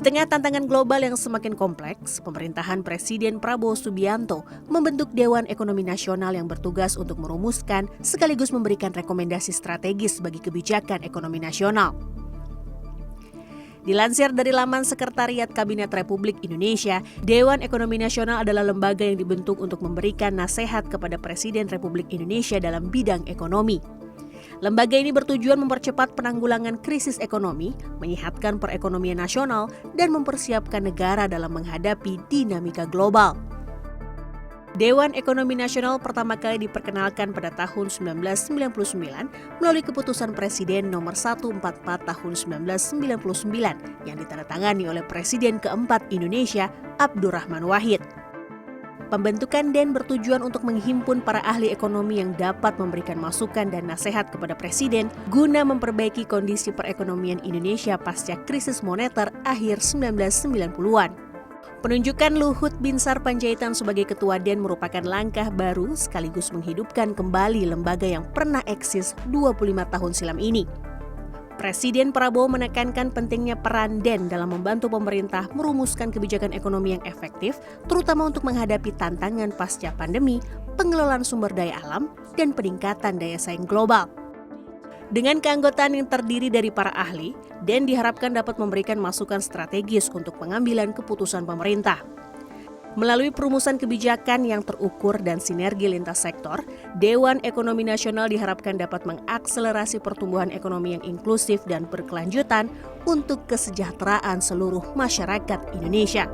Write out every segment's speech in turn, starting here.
tengah tantangan global yang semakin kompleks, pemerintahan Presiden Prabowo Subianto membentuk Dewan Ekonomi Nasional yang bertugas untuk merumuskan sekaligus memberikan rekomendasi strategis bagi kebijakan ekonomi nasional. Dilansir dari laman Sekretariat Kabinet Republik Indonesia, Dewan Ekonomi Nasional adalah lembaga yang dibentuk untuk memberikan nasihat kepada Presiden Republik Indonesia dalam bidang ekonomi. Lembaga ini bertujuan mempercepat penanggulangan krisis ekonomi, menyehatkan perekonomian nasional, dan mempersiapkan negara dalam menghadapi dinamika global. Dewan Ekonomi Nasional pertama kali diperkenalkan pada tahun 1999 melalui keputusan Presiden nomor 144 tahun 1999 yang ditandatangani oleh Presiden keempat Indonesia, Abdurrahman Wahid. Pembentukan DEN bertujuan untuk menghimpun para ahli ekonomi yang dapat memberikan masukan dan nasihat kepada Presiden guna memperbaiki kondisi perekonomian Indonesia pasca krisis moneter akhir 1990-an. Penunjukan Luhut Binsar Panjaitan sebagai Ketua DEN merupakan langkah baru sekaligus menghidupkan kembali lembaga yang pernah eksis 25 tahun silam ini. Presiden Prabowo menekankan pentingnya peran DEN dalam membantu pemerintah merumuskan kebijakan ekonomi yang efektif, terutama untuk menghadapi tantangan pasca pandemi, pengelolaan sumber daya alam, dan peningkatan daya saing global. Dengan keanggotaan yang terdiri dari para ahli, DEN diharapkan dapat memberikan masukan strategis untuk pengambilan keputusan pemerintah. Melalui perumusan kebijakan yang terukur dan sinergi lintas sektor, Dewan Ekonomi Nasional diharapkan dapat mengakselerasi pertumbuhan ekonomi yang inklusif dan berkelanjutan untuk kesejahteraan seluruh masyarakat Indonesia.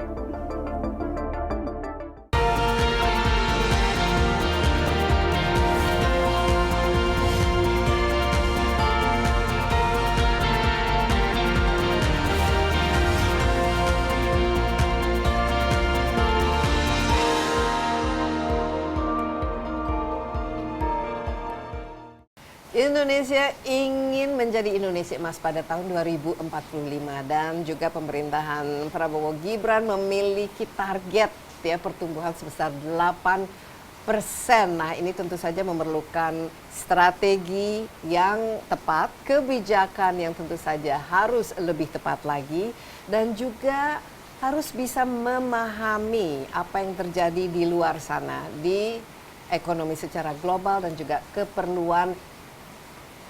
Indonesia ingin menjadi Indonesia emas pada tahun 2045 dan juga pemerintahan Prabowo Gibran memiliki target pertumbuhan sebesar 8%. Nah, ini tentu saja memerlukan strategi yang tepat, kebijakan yang tentu saja harus lebih tepat lagi dan juga harus bisa memahami apa yang terjadi di luar sana di ekonomi secara global dan juga keperluan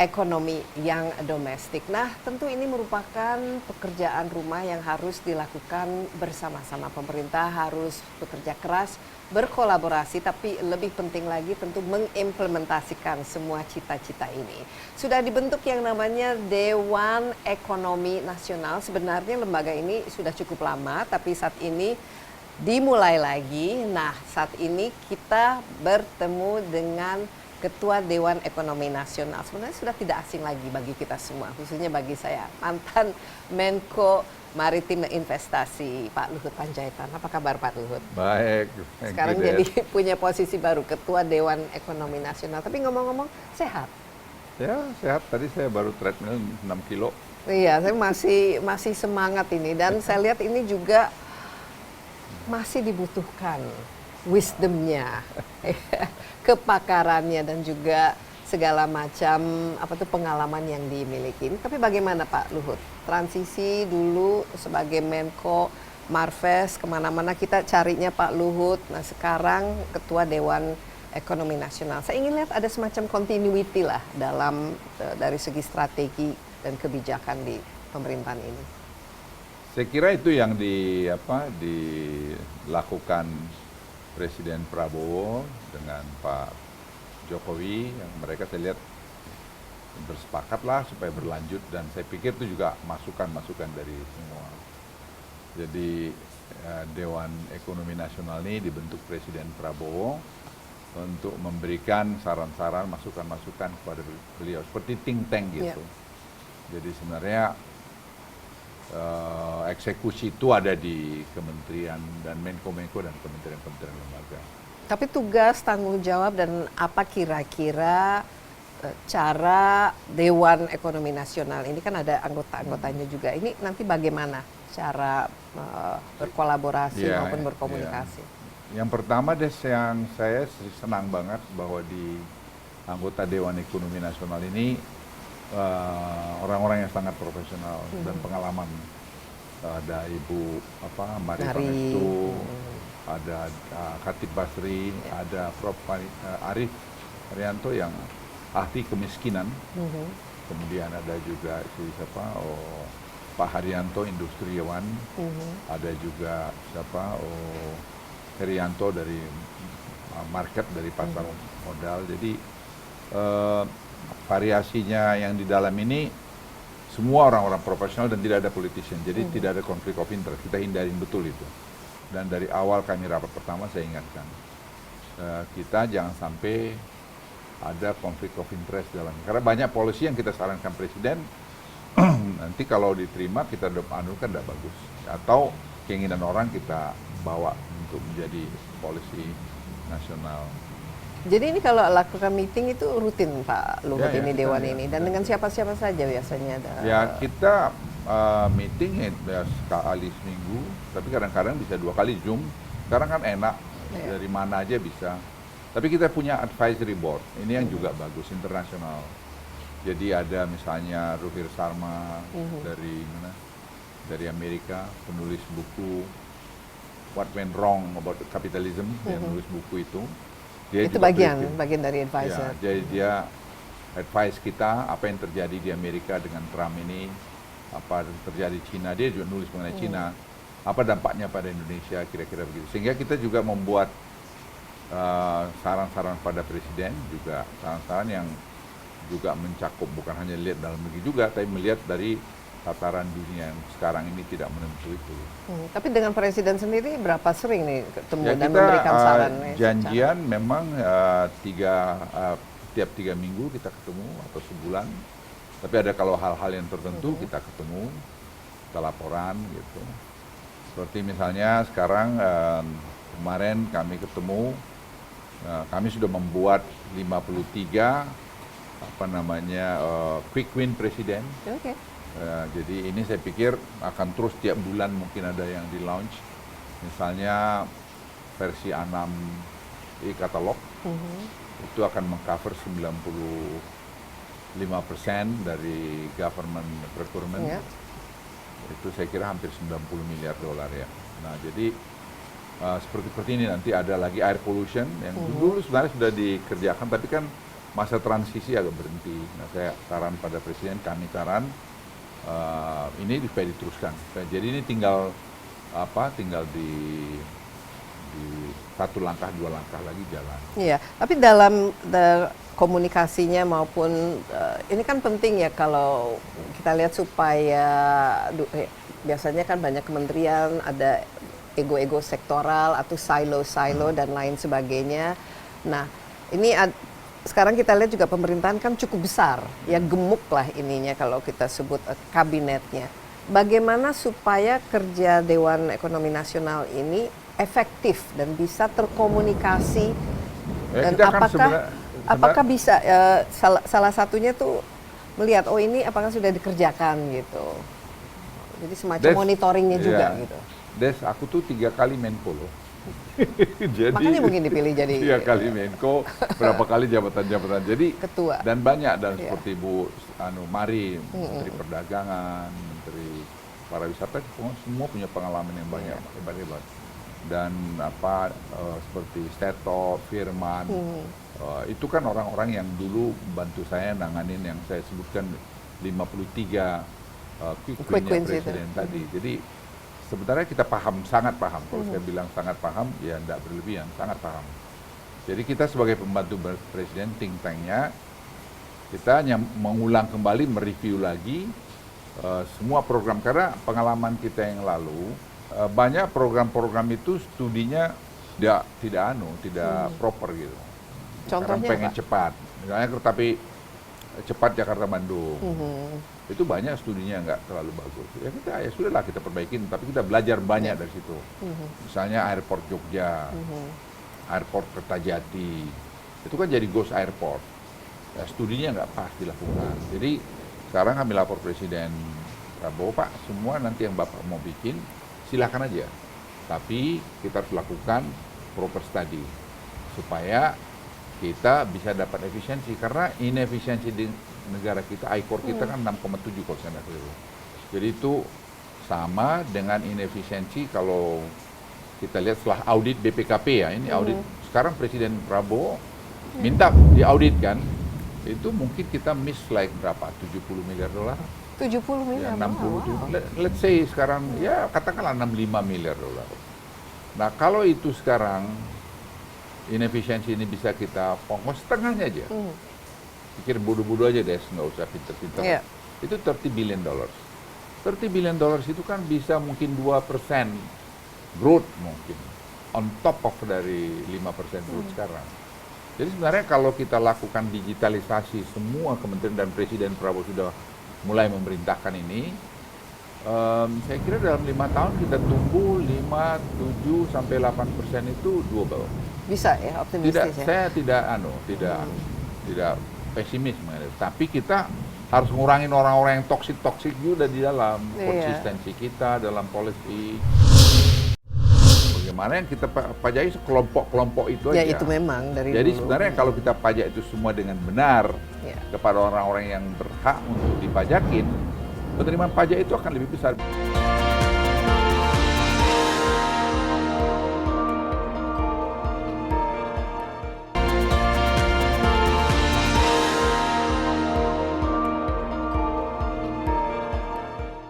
ekonomi yang domestik. Nah, tentu ini merupakan pekerjaan rumah yang harus dilakukan bersama-sama. Pemerintah harus bekerja keras, berkolaborasi, tapi lebih penting lagi tentu mengimplementasikan semua cita-cita ini. Sudah dibentuk yang namanya Dewan Ekonomi Nasional. Sebenarnya lembaga ini sudah cukup lama, tapi saat ini dimulai lagi. Nah, saat ini kita bertemu dengan Ketua Dewan Ekonomi Nasional. Sebenarnya sudah tidak asing lagi bagi kita semua, khususnya bagi saya, mantan Menko Maritim dan Investasi, Pak Luhut Panjaitan. Apa kabar Pak Luhut? Baik. Sekarang jadi punya posisi baru, Ketua Dewan Ekonomi Nasional. Tapi ngomong-ngomong, sehat? Ya, sehat. Tadi saya baru treadmill 6 kilo. Iya, saya masih semangat ini. Dan saya lihat ini juga masih dibutuhkan wisdomnya, kepakarannya dan juga segala macam pengalaman yang dimiliki. Tapi bagaimana Pak Luhut? Transisi dulu sebagai Menko Marves, kemana-mana kita carinya Pak Luhut. Nah, sekarang Ketua Dewan Ekonomi Nasional. Saya ingin lihat ada semacam continuity lah dalam dari segi strategi dan kebijakan di pemerintahan ini. Saya kira itu yang dilakukan Presiden Prabowo dengan Pak Jokowi, yang mereka saya lihat bersepakatlah supaya berlanjut, dan saya pikir itu juga masukan-masukan dari semua. Jadi Dewan Ekonomi Nasional ini dibentuk Presiden Prabowo untuk memberikan saran-saran, masukan-masukan kepada beliau seperti think tank gitu. Yeah. Jadi sebenarnya eksekusi itu ada di kementerian dan Menko-Menko dan kementerian-kementerian lembaga. Tapi tugas, tanggung jawab, dan apa kira-kira cara Dewan Ekonomi Nasional ini kan ada anggota-anggotanya juga. Ini nanti bagaimana cara berkolaborasi maupun berkomunikasi? Yang pertama yang saya senang banget bahwa di anggota Dewan Ekonomi Nasional ini orang-orang yang sangat profesional dan pengalaman. ada Ibu Mari Mari. Pangestu, ada Khatib Basri, ada Prof. Arif Arianto yang ahli kemiskinan. Kemudian ada juga Pak Haryanto industriawan, ada juga Herianto dari market, dari pasar modal. Jadi variasinya yang di dalam ini semua orang-orang profesional dan tidak ada politician. Jadi tidak ada konflik of interest. Kita hindarin betul itu. Dan dari awal kami rapat pertama saya ingatkan, kita jangan sampai ada konflik of interest dalamnya. Karena banyak polisi yang kita sarankan Presiden, nanti kalau diterima kita anukan tidak bagus. Atau keinginan orang kita bawa untuk menjadi polisi nasional. Jadi ini kalau lakukan meeting itu rutin Pak Luhut Ya, ini kita Dewan ya, ini, dan dengan siapa-siapa saja biasanya ada? Ya kita meeting ya sekali seminggu, tapi kadang-kadang bisa 2 kali Zoom. Sekarang kan enak, dari mana aja bisa. Tapi kita punya advisory board, ini yang juga bagus, internasional. Jadi ada misalnya Ruhir Sarma dari mana? Dari Amerika, penulis buku What Went Wrong About Capitalism, dia nulis buku itu. Dia itu juga bagian dari ya, advisor. jadi dia advice kita apa yang terjadi di Amerika dengan Trump ini, apa yang terjadi di Cina, dia juga nulis mengenai Cina, apa dampaknya pada Indonesia, kira-kira begitu. Sehingga kita juga membuat saran-saran pada Presiden, juga saran-saran yang juga mencakup bukan hanya lihat dalam negeri juga, tapi melihat dari tataran dunia yang sekarang ini tidak menentu itu. Tapi dengan Presiden sendiri berapa sering nih ketemu Ya, dan kita memberikan saran? janjian memang tiap 3 minggu kita ketemu atau sebulan. Tapi ada kalau hal-hal yang tertentu kita ketemu, kita laporan gitu. Seperti misalnya sekarang kemarin kami ketemu, kami sudah membuat 53 quick win presiden. Oke. Jadi ini saya pikir akan terus tiap bulan mungkin ada yang di launch. Misalnya versi A6 e-katalog itu akan mengcover 95% dari government procurement. Itu saya kira hampir 90 miliar dolar ya. Nah jadi seperti ini nanti ada lagi air pollution yang dulu sebenarnya sudah dikerjakan, tapi kan masa transisi agak berhenti. Nah saya saran pada Presiden, kami saran ini supaya diteruskan. Jadi ini tinggal di 1 langkah 2 langkah lagi jalan. Iya, tapi dalam komunikasinya maupun ini kan penting ya kalau kita lihat supaya biasanya kan banyak kementerian ada ego-ego sektoral atau silo-silo dan lain sebagainya. Nah, ini sekarang kita lihat juga pemerintahan kan cukup besar, ya gemuk lah ininya kalau kita sebut kabinetnya. Bagaimana supaya kerja Dewan Ekonomi Nasional ini efektif dan bisa terkomunikasi, dan apakah bisa salah satunya tuh melihat ini apakah sudah dikerjakan gitu. Jadi semacam monitoringnya juga gitu. Aku tuh 3 kali Menko loh. Jadi, makanya mungkin dipilih jadi 3 kali Menko, berapa kali jabatan-jabatan. Jadi ketua. Dan banyak seperti Bu Mari, Menteri Perdagangan, Menteri Pariwisata, semua punya pengalaman yang banyak, hebat-hebat. Dan seperti Seto, Firman, itu kan orang-orang yang dulu bantu saya nanganin yang saya sebutkan 53 quick win presiden tadi. Jadi sebenarnya kita sangat paham. Kalau saya bilang sangat paham, ya tidak berlebihan, sangat paham. Jadi kita sebagai pembantu presiden, think tank-nya, kita hanya mengulang kembali, mereview lagi semua program. Karena pengalaman kita yang lalu, banyak program-program itu studinya tidak proper gitu. Contohnya pengen cepat, misalnya kereta api cepat Jakarta-Bandung. Itu banyak studinya nggak terlalu bagus. Ya sudahlah kita perbaikin, tapi kita belajar banyak dari situ. Misalnya airport Jogja, airport Kertajati, itu kan jadi ghost airport. Ya, studinya nggak pas dilakukan. Jadi sekarang kami lapor Presiden Prabowo, Pak, semua nanti yang Bapak mau bikin silakan aja. Tapi kita harus lakukan proper study supaya kita bisa dapat efisiensi, karena inefisiensi di negara kita, ICOR kita kan 6,7 kalau saya tidak keliru. Jadi itu sama dengan inefisiensi kalau kita lihat setelah audit BPKP ya, ini audit sekarang Presiden Prabowo minta diaudit kan, itu mungkin kita miss like berapa, 70 miliar dolar, 70 miliar. ya, 60, let's say sekarang ya katakanlah 65 miliar dolar. Nah kalau itu sekarang inefisiensi ini bisa kita pongkos setengahnya aja, pikir bodoh-bodoh aja deh, nggak usah pinter-pinter. Yeah. Itu 30 billion dollars. 30 billion dollars itu kan bisa mungkin 2% growth mungkin, on top of dari 5% growth sekarang. Jadi sebenarnya kalau kita lakukan digitalisasi semua kementerian dan Presiden Prabowo sudah mulai memerintahkan ini, saya kira dalam 5 tahun kita tumbuh 5, 7 sampai 8% itu doable. Bisa ya, optimistis ya. Saya tidak pesimis mengenai itu. Tapi kita harus ngurangin orang-orang yang toksik juga di dalam konsistensi kita dalam policy. Bagaimana yang kita pajaki kelompok-kelompok itu aja. Ya itu memang dari Jadi dulu. sebenarnya kalau kita pajak itu semua dengan benar kepada orang-orang yang berhak untuk dipajakin, penerimaan pajak itu akan lebih besar.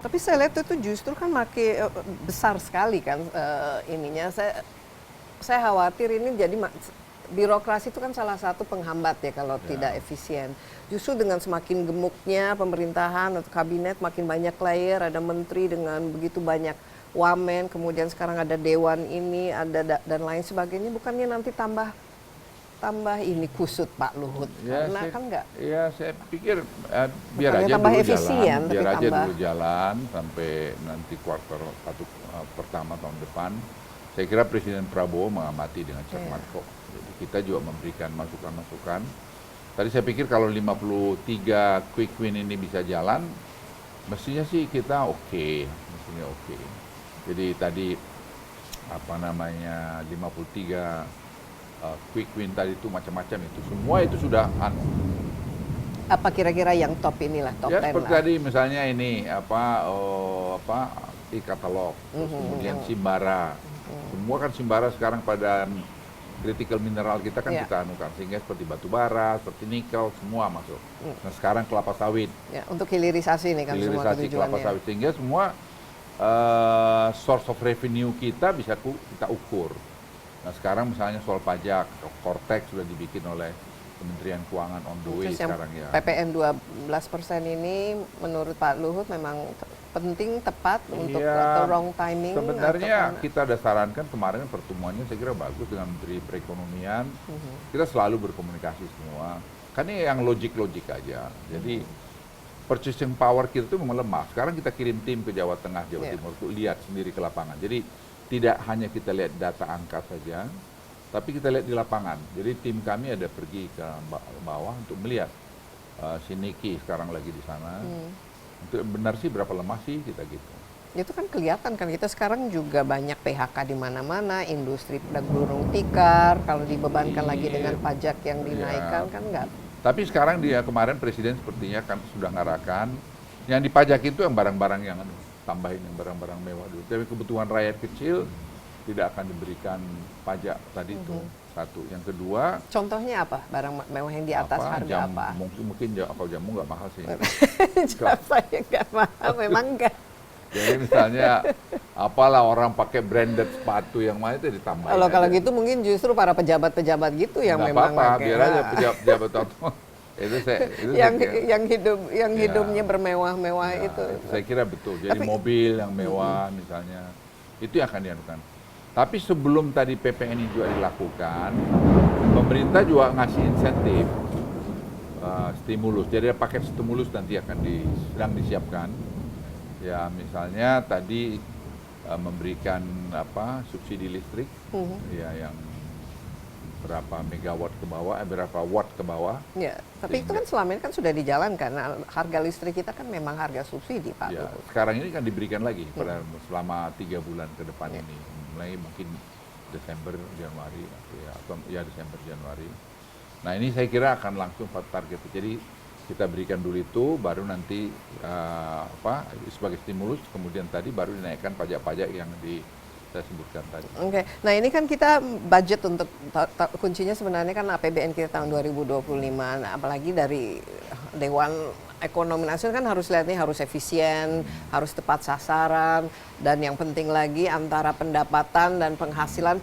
Tapi saya lihat itu justru kan makin besar sekali kan ininya. Saya khawatir ini jadi birokrasi itu kan salah satu penghambat ya kalau tidak efisien. Justru dengan semakin gemuknya pemerintahan atau kabinet, makin banyak layer, ada menteri dengan begitu banyak wamen, kemudian sekarang ada dewan ini, ada dan lain sebagainya. Bukannya nanti tambah ini kusut Pak Luhut, karena kan enggak. Ya saya pikir biar Bukannya aja tambah dulu efisien, jalan, tapi biar aja tambah. dulu jalan sampai nanti kuartal 1 pertama tahun depan. Saya kira Presiden Prabowo mengamati dengan cermat kok. Jadi kita juga memberikan masukan-masukan. Tadi saya pikir kalau 53 quick win ini bisa jalan, mestinya sih kita mestinya oke. Jadi tadi 53 quick win tadi itu macam-macam itu semua itu sudah Apa kira-kira yang top inilah, top 10 ya seperti lah. tadi misalnya ini e-katalog, terus kemudian Simbara. Semua kan Simbara sekarang pada critical mineral kita kan kita anukan, sehingga seperti batu bara, seperti nikel semua masuk. Nah sekarang kelapa sawit. Ya, untuk hilirisasi nih kan semua Hilirisasi kelapa tujuannya. sawit, sehingga semua source of revenue kita bisa kita ukur. Nah sekarang misalnya soal pajak, Cortex sudah dibikin oleh Kementerian Keuangan on the way Terus yang sekarang ya. PPN 12% ini menurut Pak Luhut memang penting, tepat untuk atau wrong timing? Sebenarnya atau kita ada sarankan kemarin pertemuannya saya kira bagus dengan Menteri Perekonomian. Kita selalu berkomunikasi semua. Kan ini yang logik-logik aja. Jadi purchasing power kita itu memang lemah. Sekarang kita kirim tim ke Jawa Tengah, Jawa Timur untuk lihat sendiri ke lapangan. Jadi tidak hanya kita lihat data angka saja, tapi kita lihat di lapangan. Jadi tim kami ada pergi ke bawah untuk melihat. Si Niki sekarang lagi di sana. Untuk benar sih berapa lemah sih kita gitu. itu kan kelihatan kan, kita sekarang juga banyak PHK di mana-mana, industri pada gulung tikar, kalau dibebankan lagi dengan pajak yang dinaikkan kan enggak. Tapi sekarang kemarin Presiden sepertinya kan sudah ngarahkan yang dipajak itu yang barang-barang yang tambahin yang barang-barang mewah dulu. Tapi kebutuhan rakyat kecil tidak akan diberikan pajak tadi itu. Satu. Yang kedua, Contohnya apa? Barang mewah yang di atas harga apa? Mungkin kalau jamu nggak mahal sih. Siapa yang nggak mahal? Memang enggak. Jadi misalnya apalah orang pakai branded sepatu yang mana itu ditambahin. Kalau aja. gitu mungkin justru para pejabat-pejabat gitu yang Nggak memang apa-apa, pakai. biar aja pejabat itu yang hidupnya bermewah-mewah itu. Saya kira betul. Jadi mobil yang mewah misalnya itu yang akan dianukan. Tapi sebelum tadi PPN ini juga dilakukan, pemerintah juga ngasih insentif stimulus. Jadi ada paket stimulus nanti akan sedang disiapkan. Ya misalnya tadi memberikan subsidi listrik, ya yang berapa megawatt ke bawah, berapa watt ke bawah. Ya, tapi itu kan selama ini kan sudah dijalankan. Nah, harga listrik kita kan memang harga subsidi, Pak. Ya, sekarang ini kan diberikan lagi selama 3 bulan ke depan ini, mulai mungkin Desember Januari atau Desember Januari. Nah ini saya kira akan langsung target. Jadi kita berikan dulu itu, baru nanti sebagai stimulus, kemudian tadi baru dinaikkan pajak-pajak yang saya sebutkan tadi. Oke, nah ini kan kita budget untuk kuncinya sebenarnya kan APBN kita tahun 2025, nah, apalagi dari Dewan Ekonomi Nasional kan harus lihat nih harus efisien, harus tepat sasaran, dan yang penting lagi antara pendapatan dan penghasilan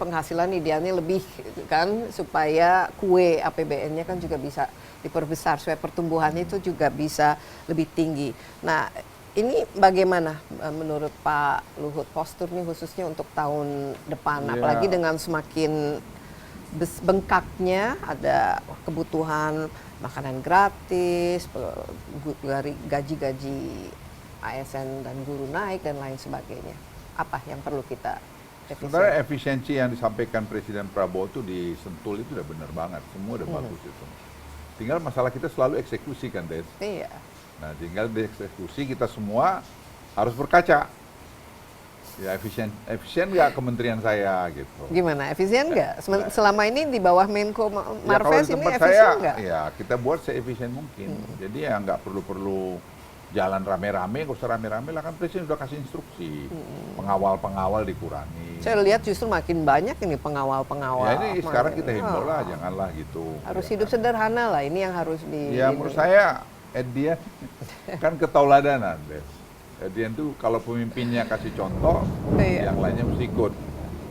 idealnya lebih kan supaya kue APBN-nya kan juga bisa diperbesar supaya pertumbuhannya itu juga bisa lebih tinggi. Nah, ini bagaimana menurut Pak Luhut posturnya khususnya untuk tahun depan, apalagi dengan semakin bengkaknya ada kebutuhan makanan gratis, gaji-gaji ASN dan guru naik dan lain sebagainya. Apa yang perlu kita sebenarnya efisiensi yang disampaikan Presiden Prabowo itu di Sentul itu udah benar banget, semua udah bagus itu. Tinggal masalah kita selalu eksekusi kan, Des. Iya. Nah, tinggal dieksekusi kita semua harus berkaca. Ya efisien nggak kementerian saya gitu. Gimana, efisien nggak? Selama ini di bawah Menko Marves ini efisien nggak? Ya kita buat seefisien mungkin. Jadi ya nggak perlu jalan rame-rame, nggak usah rame-rame lah, kan Presiden udah kasih instruksi. Pengawal-pengawal dikurangi. Saya lihat justru makin banyak ini pengawal-pengawal. Ya ini sekarang kita himbau lah, janganlah gitu. Harus ya, hidup sederhana lah, ini yang harus Ya menurut saya Edian kan ketauladanan, Des. Edian tuh kalau pemimpinnya kasih contoh, yang lainnya mesti ikut.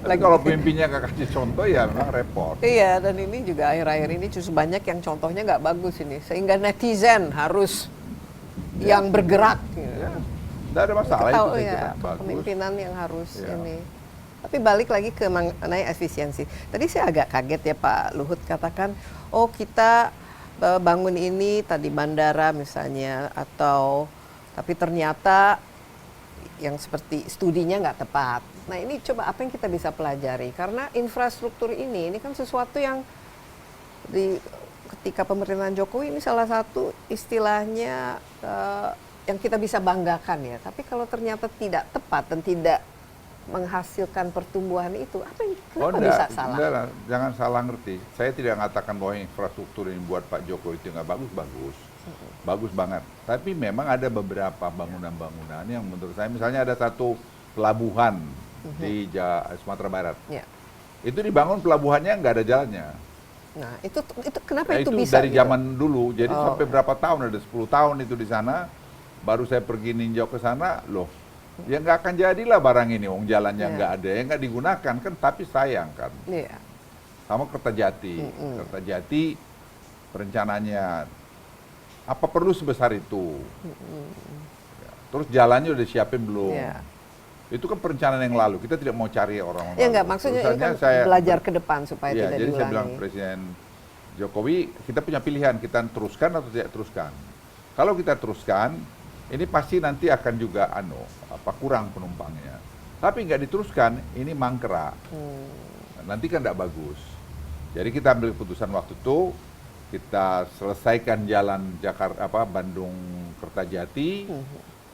Tapi kalau pemimpinnya nggak kasih contoh ya memang repot. Iya, dan ini juga akhir-akhir ini justru banyak yang contohnya nggak bagus ini, sehingga netizen harus yang bergerak. Ya. Nggak ada masalah itu, saya kira bagus. Pemimpinan yang harus ini. Tapi balik lagi ke mengenai efisiensi. Tadi saya agak kaget ya Pak Luhut katakan, oh kita bangun ini tadi bandara misalnya, atau tapi ternyata yang seperti studinya nggak tepat. Nah ini coba apa yang kita bisa pelajari, karena infrastruktur ini kan sesuatu yang ketika pemerintahan Jokowi ini salah satu istilahnya yang kita bisa banggakan ya. Tapi kalau ternyata tidak tepat dan tidak menghasilkan pertumbuhan itu, apa yang kenapa bisa salah? Enggak, jangan salah ngerti. Saya tidak mengatakan bahwa infrastruktur ini buat Pak Jokowi itu nggak bagus. Bagus banget. Tapi memang ada beberapa bangunan-bangunan yang menurut saya, misalnya ada satu pelabuhan di Sumatera Barat. Ya. Itu dibangun pelabuhannya nggak ada jalannya. Nah, itu kenapa Nah, itu bisa? dari zaman dulu. Jadi sampai berapa tahun, ada 10 tahun itu di sana. Baru saya pergi ninjau ke sana, loh. Ya nggak akan jadilah barang ini, wong jalannya nggak ada, ya nggak digunakan kan, tapi sayang kan. Iya. Sama Kertajati. Kertajati perencanaannya apa perlu sebesar itu? Ya. Terus jalannya udah siapin belum? Yeah. Itu kan perencanaan yang lalu. Kita tidak mau cari orang-orang. Ya nggak, maksudnya ini kan belajar ke depan supaya ya, tidak jadi diulangi. saya bilang Presiden Jokowi, kita punya pilihan, kita teruskan atau tidak teruskan. Kalau kita teruskan, ini pasti nanti akan juga kurang penumpangnya. Tapi nggak diteruskan, ini mangkrak. Nanti kan tidak bagus. Jadi kita ambil keputusan waktu itu, kita selesaikan jalan Bandung Kertajati,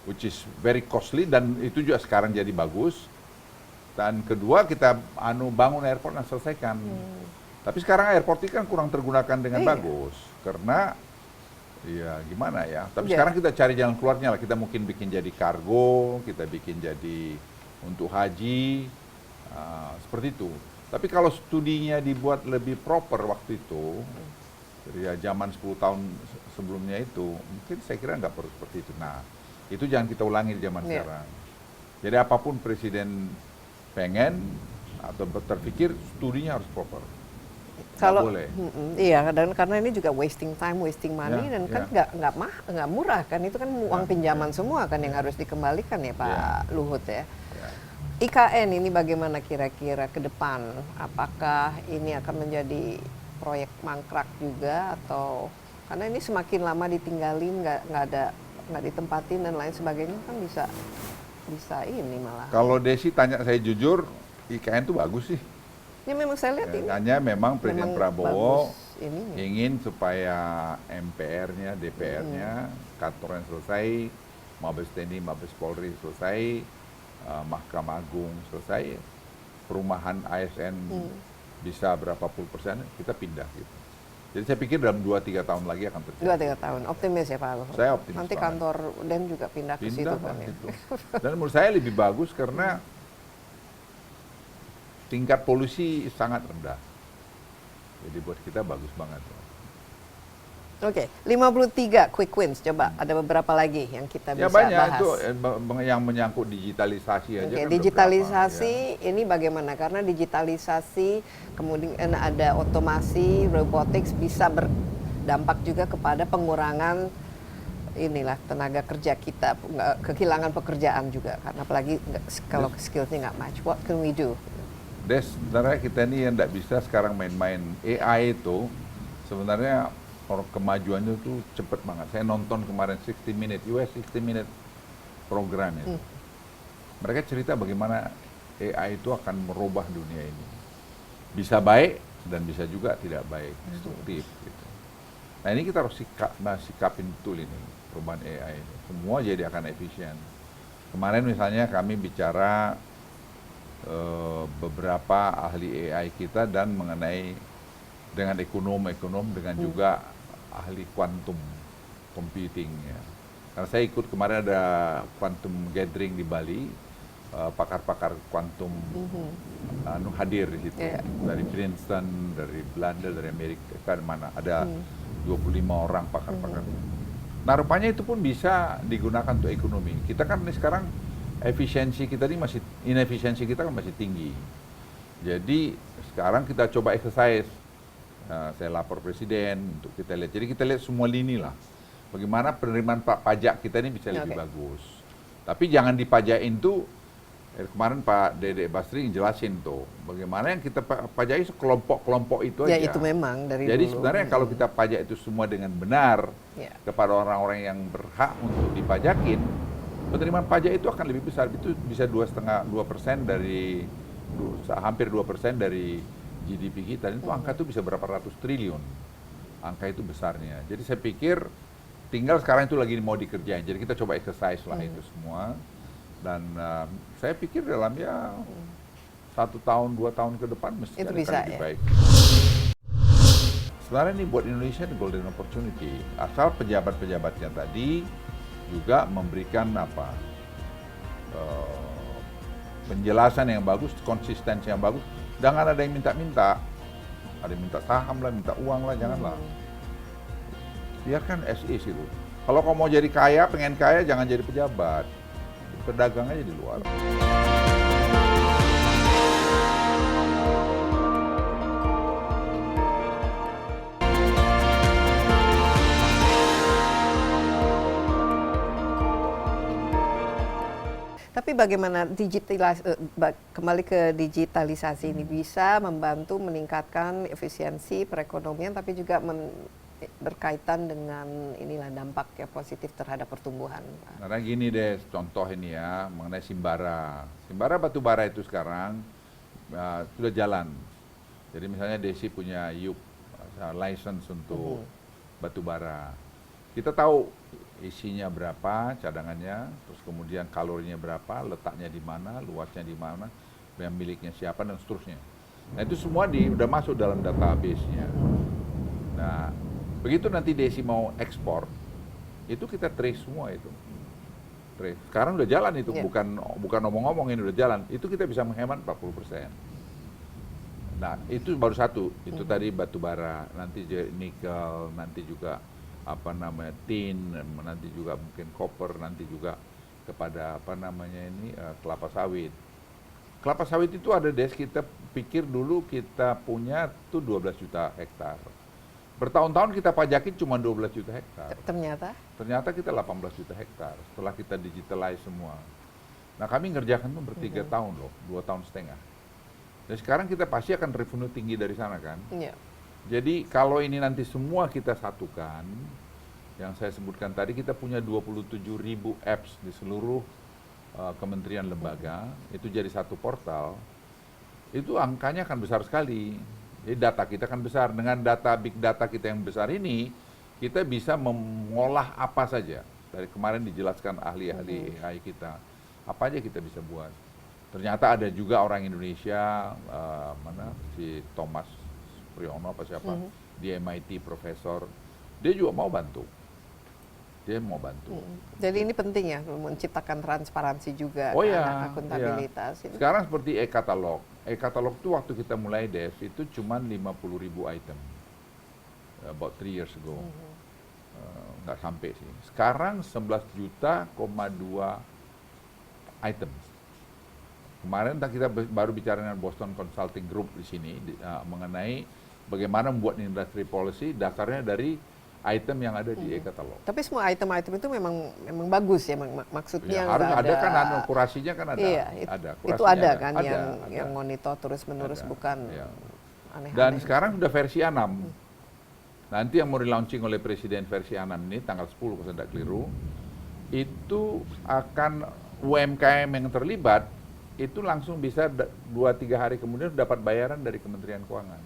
which is very costly, dan itu juga sekarang jadi bagus. Dan kedua kita bangun airport dan selesaikan. Tapi sekarang airport ini kan kurang tergunakan dengan bagus, karena ya gimana ya. Tapi sekarang kita cari jalan keluarnya lah. Kita mungkin bikin jadi kargo, kita bikin jadi untuk haji, seperti itu. Tapi kalau studinya dibuat lebih proper waktu itu, ya zaman 10 tahun sebelumnya itu, mungkin saya kira nggak perlu seperti itu. Nah, itu jangan kita ulangi di zaman sekarang. Jadi apapun Presiden pengen atau terpikir, studinya harus proper. Kalau boleh. Iya, dan karena ini juga wasting time, wasting money, dan kan nggak murah kan, itu kan uang pinjaman semua kan yang harus dikembalikan ya Pak Luhut ya. IKN ini bagaimana kira-kira ke depan? Apakah ini akan menjadi proyek mangkrak juga, atau karena ini semakin lama ditinggalin, nggak ditempatin dan lain sebagainya, kan bisa ini malah. Kalau Desi tanya saya jujur, IKN itu bagus sih. Ya memang saya lihat ini. Hanya memang Presiden Prabowo ininya. ingin supaya MPR-nya, DPR-nya, kantornya selesai, Mabes TNI, Mabes Polri selesai, Mahkamah Agung selesai, perumahan ASN bisa berapa puluh persen, kita pindah gitu. Jadi saya pikir dalam 2-3 tahun lagi akan terjadi. 2-3 tahun, optimis ya Pak Luhut? Saya optimis Nanti banget. kantor DEM juga pindah ke situ kan ya? Gitu. Dan menurut saya lebih bagus karena tingkat polusi sangat rendah. Jadi buat kita bagus banget. Oke, 53 quick wins. Coba ada beberapa lagi yang kita Ya bisa banyak bahas. itu yang menyangkut digitalisasi aja. Oke, kan digitalisasi beberapa, ini bagaimana? Karena digitalisasi kemudian ada otomasi, robotics bisa berdampak juga kepada pengurangan inilah tenaga kerja kita, kehilangan pekerjaan juga. Karena apalagi kalau skillsnya nggak match, what can we do? Sebenarnya kita ini yang tidak bisa sekarang main-main. AI itu sebenarnya kemajuannya tuh cepet banget. Saya nonton kemarin 60 Minute program itu. Mereka cerita bagaimana AI itu akan merubah dunia ini. Bisa baik dan bisa juga tidak baik, destruktif. Gitu. Nah ini kita harus sikapin betul ini perubahan AI ini. Semua jadi akan efisien. Kemarin misalnya kami bicara beberapa ahli AI kita dan mengenai dengan ekonom dengan juga ahli quantum computing ya. Karena saya ikut kemarin ada quantum gathering di Bali, pakar-pakar quantum hadir di situ dari Princeton, dari Belanda, dari Amerika, mana ada 25 orang pakar-pakar. Nah rupanya itu pun bisa digunakan untuk ekonomi. Kita kan ini sekarang efisiensi kita ini inefisiensi kita kan masih tinggi. Jadi sekarang kita coba exercise. Saya lapor presiden untuk kita lihat. Jadi kita lihat semua lini lah. Bagaimana penerimaan pajak kita ini bisa lebih bagus. Tapi jangan dipajakin tuh. Kemarin Pak Dede Basri jelasin tuh. Bagaimana yang kita pajaki kelompok-kelompok itu aja. Ya itu memang dari Jadi dulu. sebenarnya kalau kita pajak itu semua dengan benar kepada orang-orang yang berhak untuk dipajakin, penerimaan pajak itu akan lebih besar. Itu bisa 2,5% dari hampir 2% dari GDP kita. Itu angka itu bisa berapa ratus triliun. Angka itu besarnya. Jadi saya pikir tinggal sekarang itu lagi mau dikerjain. Jadi kita coba exercise lah itu semua. Dan saya pikir dalam 1 tahun, 2 tahun ke depan mesti itu akan bisa, lebih ya? baik. Sebenarnya ini buat Indonesia ini golden opportunity. Asal pejabat-pejabatnya tadi juga memberikan penjelasan yang bagus, konsistensi yang bagus. Jangan ada yang minta-minta. Ada yang minta saham lah, minta uang lah, janganlah. Biarkan as is itu. Kalau kamu mau jadi kaya, pengen kaya, jangan jadi pejabat. Pedagang aja di luar. Tapi bagaimana kembali ke digitalisasi ini bisa membantu meningkatkan efisiensi perekonomian, tapi juga berkaitan dengan inilah dampak ya positif terhadap pertumbuhan. Karena gini deh, contoh ini ya mengenai Simbara. Simbara batubara itu sekarang sudah jalan. Jadi misalnya Desi punya license untuk batubara. Kita tahu isinya berapa, cadangannya, terus kemudian kalorinya berapa, letaknya di mana, luasnya di mana, yang miliknya siapa dan seterusnya. Nah itu semua udah masuk dalam database-nya. Nah begitu nanti Desi mau ekspor, itu kita trace semua itu. Trace. Sekarang udah jalan itu, bukan ngomong-ngomong, ini udah jalan. Itu kita bisa menghemat 40%. Nah itu baru satu, itu tadi batu bara, nanti nikel, nanti juga tin, nanti juga mungkin copper, nanti juga kepada kelapa sawit. Kelapa sawit itu ada kita pikir dulu kita punya tuh 12 juta hektar. Bertahun-tahun kita pajakin cuma 12 juta hektar. Ternyata kita 18 juta hektar setelah kita digitalize semua. Nah kami ngerjakan itu ber3 tahun loh, 2,5 tahun. Dan sekarang kita pasti akan revenue tinggi dari sana kan. Jadi kalau ini nanti semua kita satukan, yang saya sebutkan tadi, kita punya 27.000 apps di seluruh kementerian lembaga, itu jadi satu portal, itu angkanya akan besar sekali. Jadi data kita akan besar. Dengan big data kita yang besar ini, kita bisa mengolah apa saja. Dari kemarin dijelaskan ahli-ahli AI kita, apa aja kita bisa buat. Ternyata ada juga orang Indonesia, si Thomas Priyono apa siapa, di MIT profesor, dia juga mau bantu. Dia mau bantu. Jadi ini penting ya, menciptakan transparansi juga, Oh kan, ya, akuntabilitas. iya. Sekarang seperti e-katalog. E-katalog itu waktu kita mulai Des, itu cuma 50.000 item. About 3 years ago. Nggak sampai sih. Sekarang 11 juta, 2 item. Kemarin kita baru bicara dengan Boston Consulting Group di sini mengenai bagaimana membuat industry policy dasarnya dari item yang ada di e-katalog. Tapi semua item-item itu memang bagus ya, maksudnya Ya, harus nggak ada kan kurasinya kan ada. Iya, ada. itu Kurasinya ada kan ada, yang monitor terus-menerus, Ada, bukan ya. aneh-aneh. Dan sekarang sudah versi 6. Nanti yang mau di-launching oleh Presiden versi 6 ini tanggal 10 kalau saya tidak keliru, itu akan UMKM yang terlibat itu langsung bisa 2-3 hari kemudian dapat bayaran dari Kementerian Keuangan.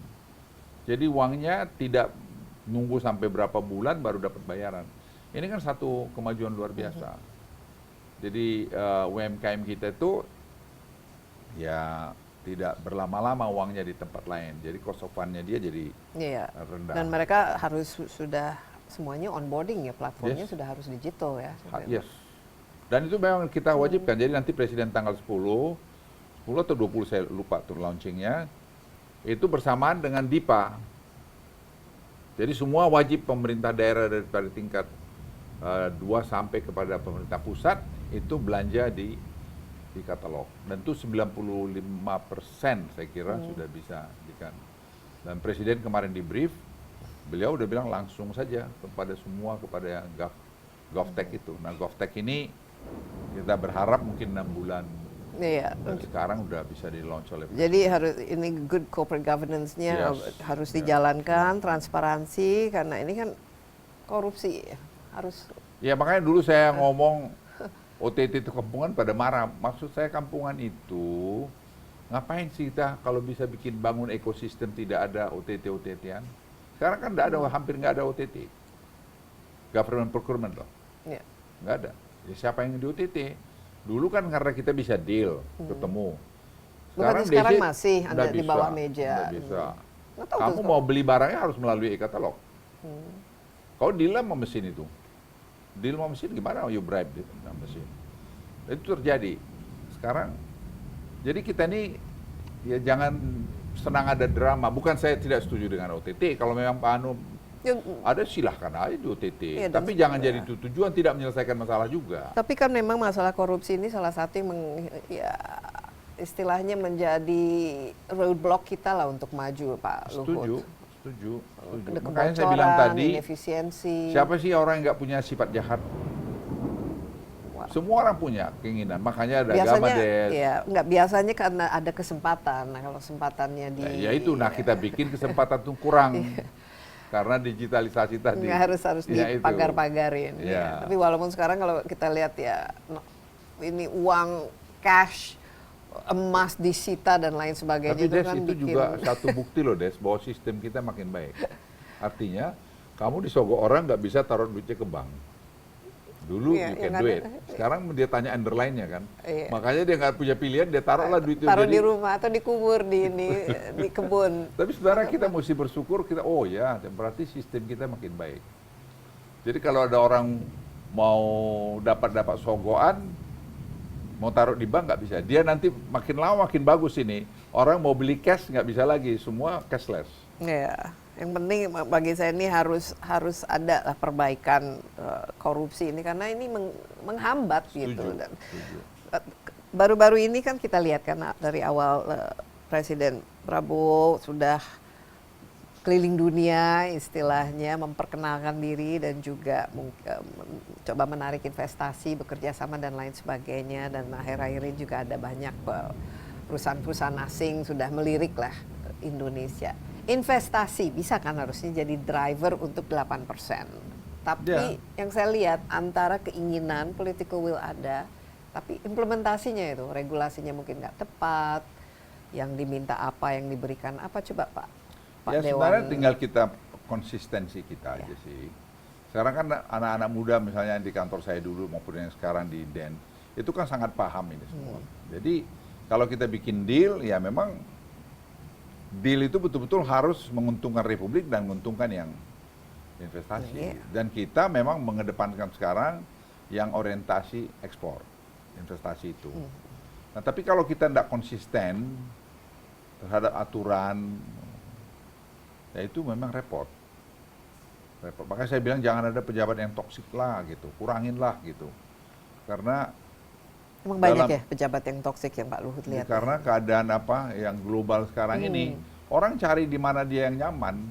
Jadi uangnya tidak nunggu sampai berapa bulan baru dapat bayaran. Ini kan satu kemajuan luar biasa. Jadi UMKM kita itu ya tidak berlama-lama uangnya di tempat lain. Jadi cost of fund-nya dia jadi Iya. rendah. Dan mereka harus sudah semuanya onboarding ya, platformnya Yes. sudah harus digital ya. Yes. Dan itu memang kita wajibkan. Jadi nanti Presiden tanggal 10 atau 20 saya lupa tuh launchingnya, itu bersamaan dengan DIPA. Jadi semua wajib pemerintah daerah dari tingkat 2 sampai kepada pemerintah pusat itu belanja di katalog. Dan itu 95% saya kira sudah bisa dikan. Dan Presiden kemarin di brief, beliau udah bilang langsung saja kepada semua, kepada GovTech itu. Nah GovTech ini kita berharap mungkin 6 bulan. Iya. Dan sekarang udah bisa di-launch oleh Presiden. Jadi harus ini good corporate governance-nya Yes. harus dijalankan, transparansi, karena ini kan korupsi ya. Harus. Ya makanya dulu saya ngomong OTT itu kampungan pada marah. Maksud saya kampungan itu ngapain sih kita kalau bisa bikin bangun ekosistem tidak ada OTT-OTT-an. Sekarang kan hampir nggak ada OTT. Government procurement loh. Ya. Nggak ada. Ya, siapa yang di OTT? Dulu kan karena kita bisa deal, ketemu. Bukannya sekarang DC masih ada nggak di bisa, bawah meja. nggak bisa. Nggak tahu Kamu tuh, mau beli barangnya harus melalui e-katalog. Kau deal sama mesin itu. Deal sama mesin gimana? You bribe sama mesin. Itu terjadi. Sekarang, jadi kita ini ya jangan senang ada drama. Bukan saya tidak setuju dengan OTT. Kalau memang Pak Anu Ya, ada silahkan aja di OTT. Iya, dan Tapi jangan jadi itu tujuan tidak menyelesaikan masalah juga. tapi kan memang masalah korupsi ini salah satu yang ya, istilahnya menjadi roadblock kita lah untuk maju, Pak Luhut. Setuju. Ada Makanya saya bilang kebocoran, tadi, inefisiensi. siapa sih orang yang nggak punya sifat jahat? Wah. Semua orang punya keinginan. Makanya ada agama Biasanya, ya, nggak biasanya karena ada kesempatan. Nah, kalau kesempatannya di... Ya itu, nah kita bikin kesempatan itu kurang. Karena digitalisasi tadi. Nggak harus Ya, itu. dipagar-pagarin. Ya. Ya. Tapi walaupun sekarang kalau kita lihat ya, ini uang cash, emas disita dan lain sebagainya. Tapi Des, kan itu bikin... juga satu bukti loh Des, bahwa sistem kita makin baik. Artinya, kamu disogok orang nggak bisa taruh duitnya ke bank. Dulu Iya, you can yang do ada- it. Sekarang dia tanya underline-nya kan. Iya. Makanya dia nggak punya pilihan, dia taruhlah duit itu. taruh Jadi- di rumah atau dikubur di di kebun. Tapi saudara kita mesti bersyukur, oh ya, berarti sistem kita makin baik. Jadi kalau ada orang mau dapat sogokan, mau taruh di bank nggak bisa. Dia nanti makin lama makin bagus ini. Orang mau beli cash nggak bisa lagi, semua cashless. Ya, yang penting bagi saya ini harus ada lah perbaikan korupsi ini karena ini menghambat gitu. Dan Setuju. baru-baru ini kan kita lihat kan dari awal Presiden Prabowo sudah keliling dunia istilahnya memperkenalkan diri dan juga coba menarik investasi, bekerja sama dan lain sebagainya, dan akhir-akhir ini juga ada banyak perusahaan-perusahaan asing sudah melirik lah Indonesia. Investasi bisa kan harusnya jadi driver untuk 8%. Tapi Ya. yang saya lihat antara keinginan political will ada, tapi implementasinya itu regulasinya mungkin nggak tepat, yang diminta apa, yang diberikan apa, coba Pak Ya sebenarnya tinggal kita konsistensi kita aja sih. Sekarang kan anak-anak muda misalnya di kantor saya dulu maupun yang sekarang di DEN, itu kan sangat paham ini semua. Jadi kalau kita bikin deal, ya memang deal itu betul-betul harus menguntungkan Republik dan menguntungkan yang investasi. Dan kita memang mengedepankan sekarang yang orientasi ekspor, investasi itu. Nah, tapi kalau kita tidak konsisten terhadap aturan, ya itu memang repot. Makanya saya bilang jangan ada pejabat yang toksik lah gitu, kuranginlah gitu. Karena Emang banyak ya pejabat yang toksik yang Pak Luhut lihat? karena keadaan yang global sekarang ini, orang cari di mana dia yang nyaman.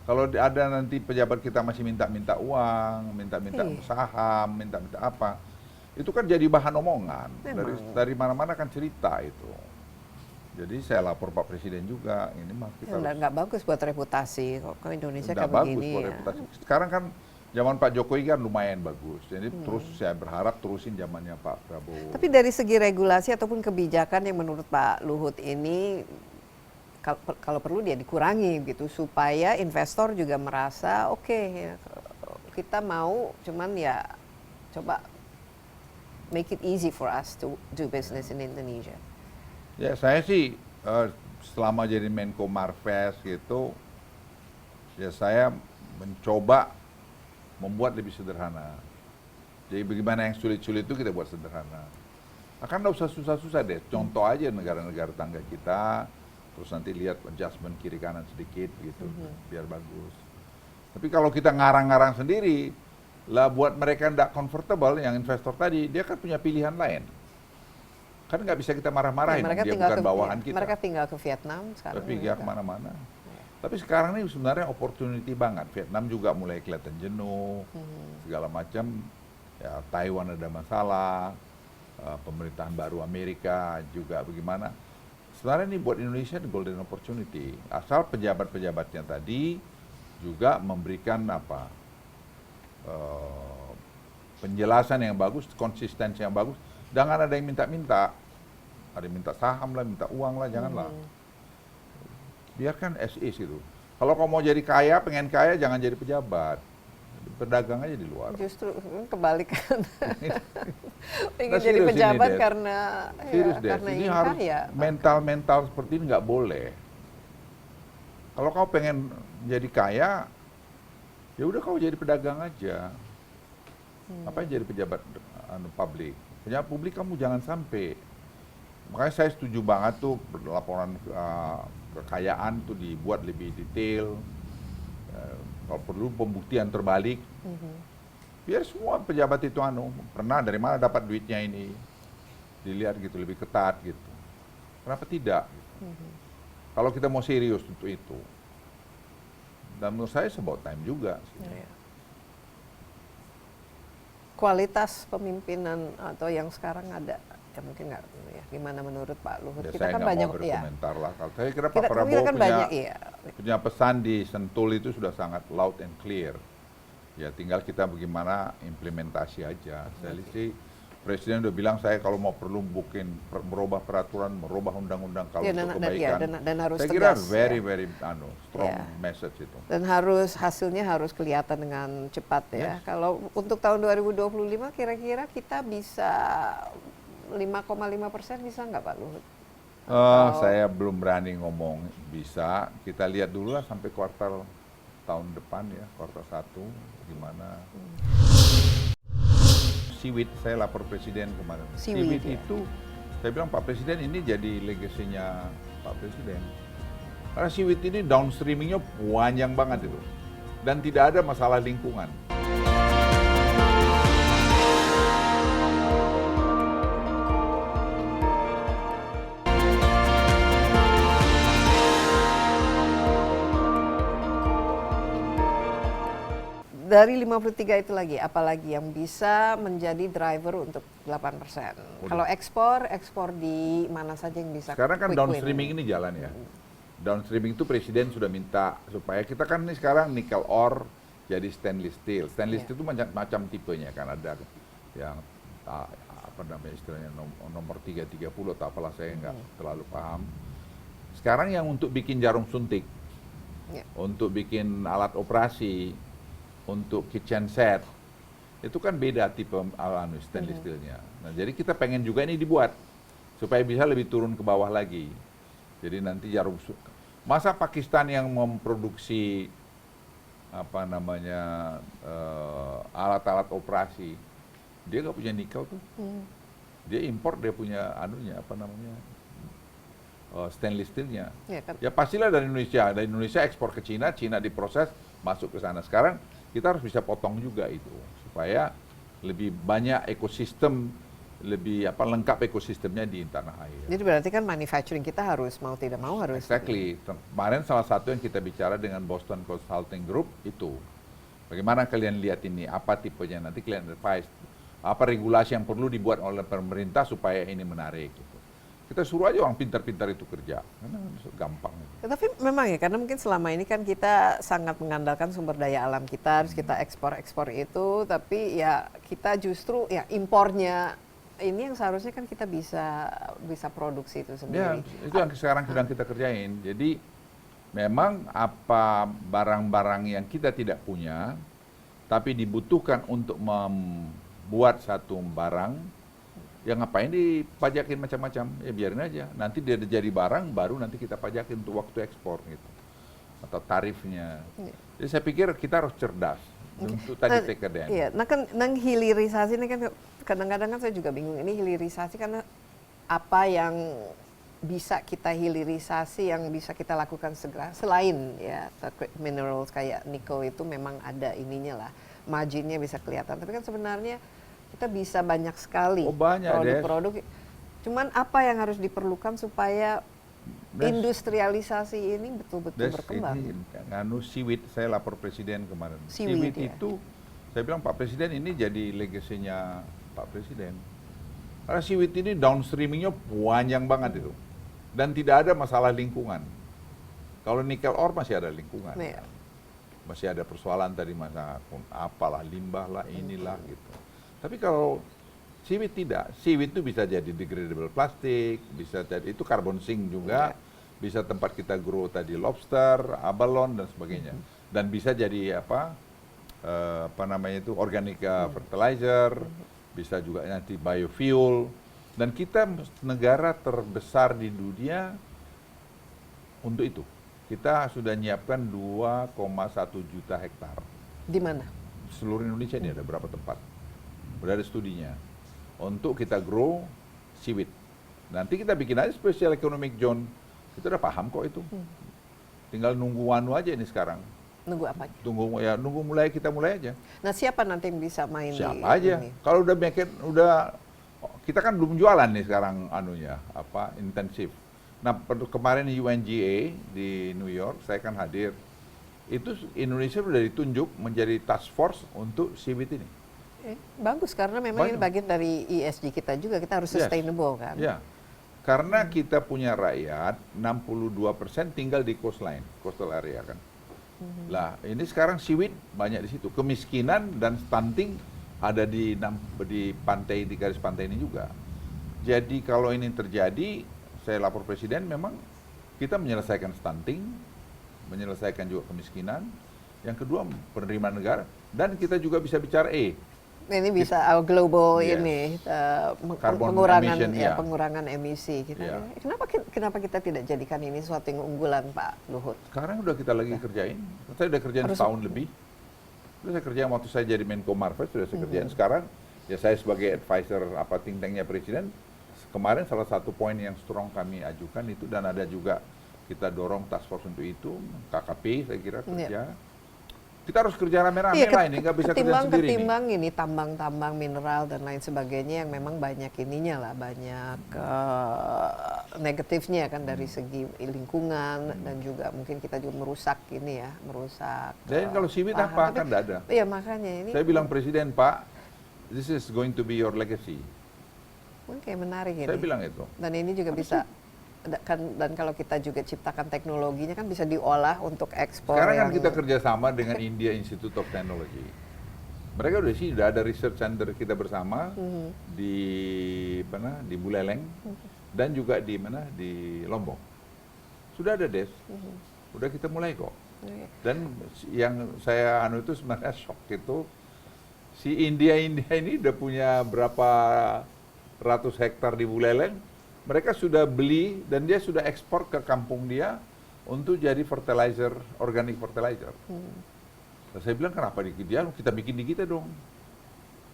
Kalau ada nanti pejabat kita masih minta-minta uang, minta-minta saham, minta-minta apa, itu kan jadi bahan omongan. Dari mana-mana kan cerita itu. Jadi saya lapor Pak Presiden juga, ini mah kita nggak bagus buat reputasi, kok Indonesia kayak bagus begini buat ya. reputasi. Sekarang kan zaman Pak Jokowi kan lumayan bagus, jadi terus saya berharap terusin zamannya Pak Prabowo. Tapi dari segi regulasi ataupun kebijakan yang menurut Pak Luhut ini, kalau perlu dia dikurangi gitu, supaya investor juga merasa oke, ya, kita mau, cuman ya coba make it easy for us to do business in Indonesia. Ya saya sih selama jadi Menko Marves gitu, ya saya mencoba membuat lebih sederhana. Jadi bagaimana yang sulit-sulit itu kita buat sederhana. Akan nggak usah susah-susah deh. Contoh aja negara-negara tangga kita, terus nanti lihat adjustment kiri kanan sedikit gitu, biar bagus. Tapi kalau kita ngarang-ngarang sendiri, lah buat mereka nggak comfortable, yang investor tadi, dia kan punya pilihan lain. Kan nggak bisa kita marah-marahin, dia bukan bawahan kita. Mereka tinggal ke Vietnam sekarang. Tapi ya kemana-mana. Tapi sekarang ini sebenarnya opportunity banget. Vietnam juga mulai kelihatan jenuh, segala macam. Ya, Taiwan ada masalah, pemerintahan baru Amerika juga bagaimana. Sebenarnya ini buat Indonesia the golden opportunity. Asal pejabat-pejabatnya tadi juga memberikan penjelasan yang bagus, konsistensi yang bagus. Jangan ada yang minta-minta. Ada yang minta saham lah, minta uang lah, janganlah. Biarkan as is gitu. Kalau kamu mau jadi kaya, pengen kaya, jangan jadi pejabat. Berdagang aja di luar. Justru kebalikan. Ingin jadi pejabat karena karena ini ingin harus kaya. mental seperti ini nggak boleh. Kalau kau pengen jadi kaya, ya udah kau jadi pedagang aja. Apa jadi pejabat publik? Pejabat publik kamu jangan sampai. Makanya saya setuju banget tuh laporan kekayaan tuh dibuat lebih detail. Kalau perlu pembuktian terbalik. Biar semua pejabat itu pernah dari mana dapat duitnya ini. Dilihat gitu lebih ketat gitu. Kenapa tidak? Kalau kita mau serius untuk itu. Dan menurut saya about time juga. Kualitas pemimpinan atau yang sekarang ada, ya mungkin nggak ya, gimana menurut Pak Luhut? Ya, Kita saya kan nggak banyak mau berkomentar lah. Kalau saya kira Pak kita Prabowo kan banyak, punya pesan di Sentul itu sudah sangat loud and clear. Ya tinggal kita bagaimana implementasi aja. Saya lihat sih Presiden udah bilang saya kalau mau perlu merubah peraturan, merubah undang-undang kalau untuk kebaikan. Dan harus saya kira tegas, very strong message itu. Dan hasilnya harus kelihatan dengan cepat ya. Kalau untuk tahun 2025 kira-kira kita bisa 5,5% bisa nggak Pak Luhut? Saya belum berani ngomong bisa. Kita lihat dulu lah sampai kuartal tahun depan ya, kuartal 1 gimana. Siwit, saya lapor Presiden kemarin. Siwit itu, saya bilang Pak Presiden ini jadi legasinya Pak Presiden. Karena Siwit ini downstreamingnya panjang banget itu. Dan tidak ada masalah lingkungan. Dari 53 itu lagi, apalagi yang bisa menjadi driver untuk 8%? Kalau ekspor di mana saja yang bisa? Sekarang kan downstreaming ini jalan ya. Downstreaming itu Presiden sudah minta supaya kita kan ini sekarang nikel ore jadi stainless steel. Stainless steel itu macam tipenya kan, ada yang apa namanya istilahnya nomor 330 atau apalah, saya nggak terlalu paham. Sekarang yang untuk bikin jarum suntik, untuk bikin alat operasi, untuk kitchen set, itu kan beda tipe stainless steelnya. Nah, jadi kita pengen juga ini dibuat supaya bisa lebih turun ke bawah lagi. Jadi nanti Masa Pakistan yang memproduksi apa namanya alat-alat operasi, dia nggak punya nikel tuh. Dia impor, dia punya anunya apa namanya stainless steelnya. Ya, kan? Ya pastilah dari Indonesia. Dari Indonesia ekspor ke Cina, Cina diproses masuk ke sana. Sekarang kita harus bisa potong juga itu supaya lebih banyak ekosistem, lebih apa lengkap ekosistemnya di tanah air. Jadi berarti kan manufacturing kita harus mau tidak mau harus. Exactly. Kemarin salah satu yang kita bicara dengan Boston Consulting Group itu, bagaimana kalian lihat ini, apa tipenya, nanti kalian advise, apa regulasi yang perlu dibuat oleh pemerintah supaya ini menarik. Gitu. Kita suruh aja orang pintar-pintar itu kerja, karena gampang. Ya, tapi memang ya, karena mungkin selama ini kan kita sangat mengandalkan sumber daya alam kita, harus kita ekspor itu, tapi ya kita justru ya impornya ini yang seharusnya kan kita bisa produksi itu Ya, sendiri. itu yang sekarang sedang kita kerjain. Jadi memang apa barang-barang yang kita tidak punya, tapi dibutuhkan untuk membuat satu barang, ya ngapain dipajakin macam-macam, ya biarin aja. Nanti dia jadi barang, baru nanti kita pajakin untuk waktu ekspor gitu. Atau tarifnya. Jadi saya pikir kita harus cerdas. Untuk tadi TKDN. Iya, nah kan hilirisasi ini kan kadang-kadang kan saya juga bingung, ini hilirisasi karena apa yang bisa kita hilirisasi, yang bisa kita lakukan segera selain ya minerals kayak nikel itu memang ada ininya lah, marginnya bisa kelihatan, tapi kan sebenarnya kita bisa banyak sekali produk-produk. Cuman apa yang harus diperlukan supaya industrialisasi ini betul-betul berkembang? Nganu siwit, saya lapor Presiden kemarin. Siwit ya? Itu, saya bilang Pak Presiden ini jadi legasinya Pak Presiden. Karena siwit ini downstreamingnya panjang banget itu. Dan tidak ada masalah lingkungan. Kalau nikel ore masih ada lingkungan. Ya. Masih ada persoalan tadi masa apalah, limbah lah, inilah gitu. Tapi kalau siwit tidak, siwit itu bisa jadi degradable plastik, bisa jadi itu carbon sink juga, bisa tempat kita grow tadi lobster, abalone dan sebagainya, dan bisa jadi apa namanya itu organic fertilizer, bisa juga nanti biofuel, dan kita negara terbesar di dunia untuk itu. Kita sudah nyiapkan 2,1 juta hektar. Di mana? Seluruh Indonesia ini ada berapa tempat? Udah ada studinya. Untuk kita grow siwit. Nanti kita bikin aja special economic zone. Kita udah paham kok itu. Tinggal nunggu wanu aja ini sekarang. Nunggu apa? Nunggu mulai kita mulai aja. Nah, siapa nanti yang bisa main Siapa di aja. ini? Kalau udah kita kan belum jualan nih sekarang anunya, apa intensif. Nah, kemarin UNGA di New York saya kan hadir. Itu Indonesia sudah ditunjuk menjadi task force untuk siwit ini. Bagus, karena memang ini bagian dari ESG kita juga, kita harus sustainable kan. Ya, karena kita punya rakyat 62% tinggal di coastal area kan. Lah ini sekarang siwit banyak di situ. Kemiskinan dan stunting ada di pantai, di garis pantai ini juga. Jadi kalau ini terjadi, saya lapor Presiden, memang kita menyelesaikan stunting, menyelesaikan juga kemiskinan. Yang kedua penerimaan negara, dan kita juga bisa bicara ini bisa global ini pengurangan emission, pengurangan emisi kita. Kenapa kita tidak jadikan ini suatu yang unggulan, Pak Luhut? Sekarang udah kita lagi kerjain. Saya udah kerjain setahun lebih. Terus saya kerjain waktu saya jadi Menko Marves, sudah saya kerjain. Sekarang ya saya sebagai advisor think tanknya Presiden. Kemarin salah satu poin yang strong kami ajukan itu, dan ada juga kita dorong task force untuk itu, KKP saya kira kerja. Kita harus kerja rame-rame lah ini, nggak bisa kerja sendiri. Ketimbang ini tambang-tambang mineral dan lain sebagainya yang memang banyak ininya lah, banyak negatifnya kan dari segi lingkungan, dan juga mungkin kita juga merusak ini ya, merusak. Dan kalau siwit apa kan tidak ada. Iya makanya ini. Saya bilang Presiden, Pak, this is going to be your legacy. Oke, menarik ini. Saya bilang itu. Dan ini juga bisa. Dan kalau kita juga ciptakan teknologinya kan bisa diolah untuk ekspor. Sekarang kan kita kerjasama dengan India Institute of Technology. Mereka sudah ada research center kita bersama di Buleleng dan juga di Lombok. Sudah ada desk, udah kita mulai kok. Dan yang saya itu sebenarnya shock itu, si India ini udah punya berapa ratus hektar di Buleleng. Mereka sudah beli dan dia sudah ekspor ke kampung dia untuk jadi fertilizer, organic fertilizer. Dan saya bilang kenapa kita bikin di kita dong.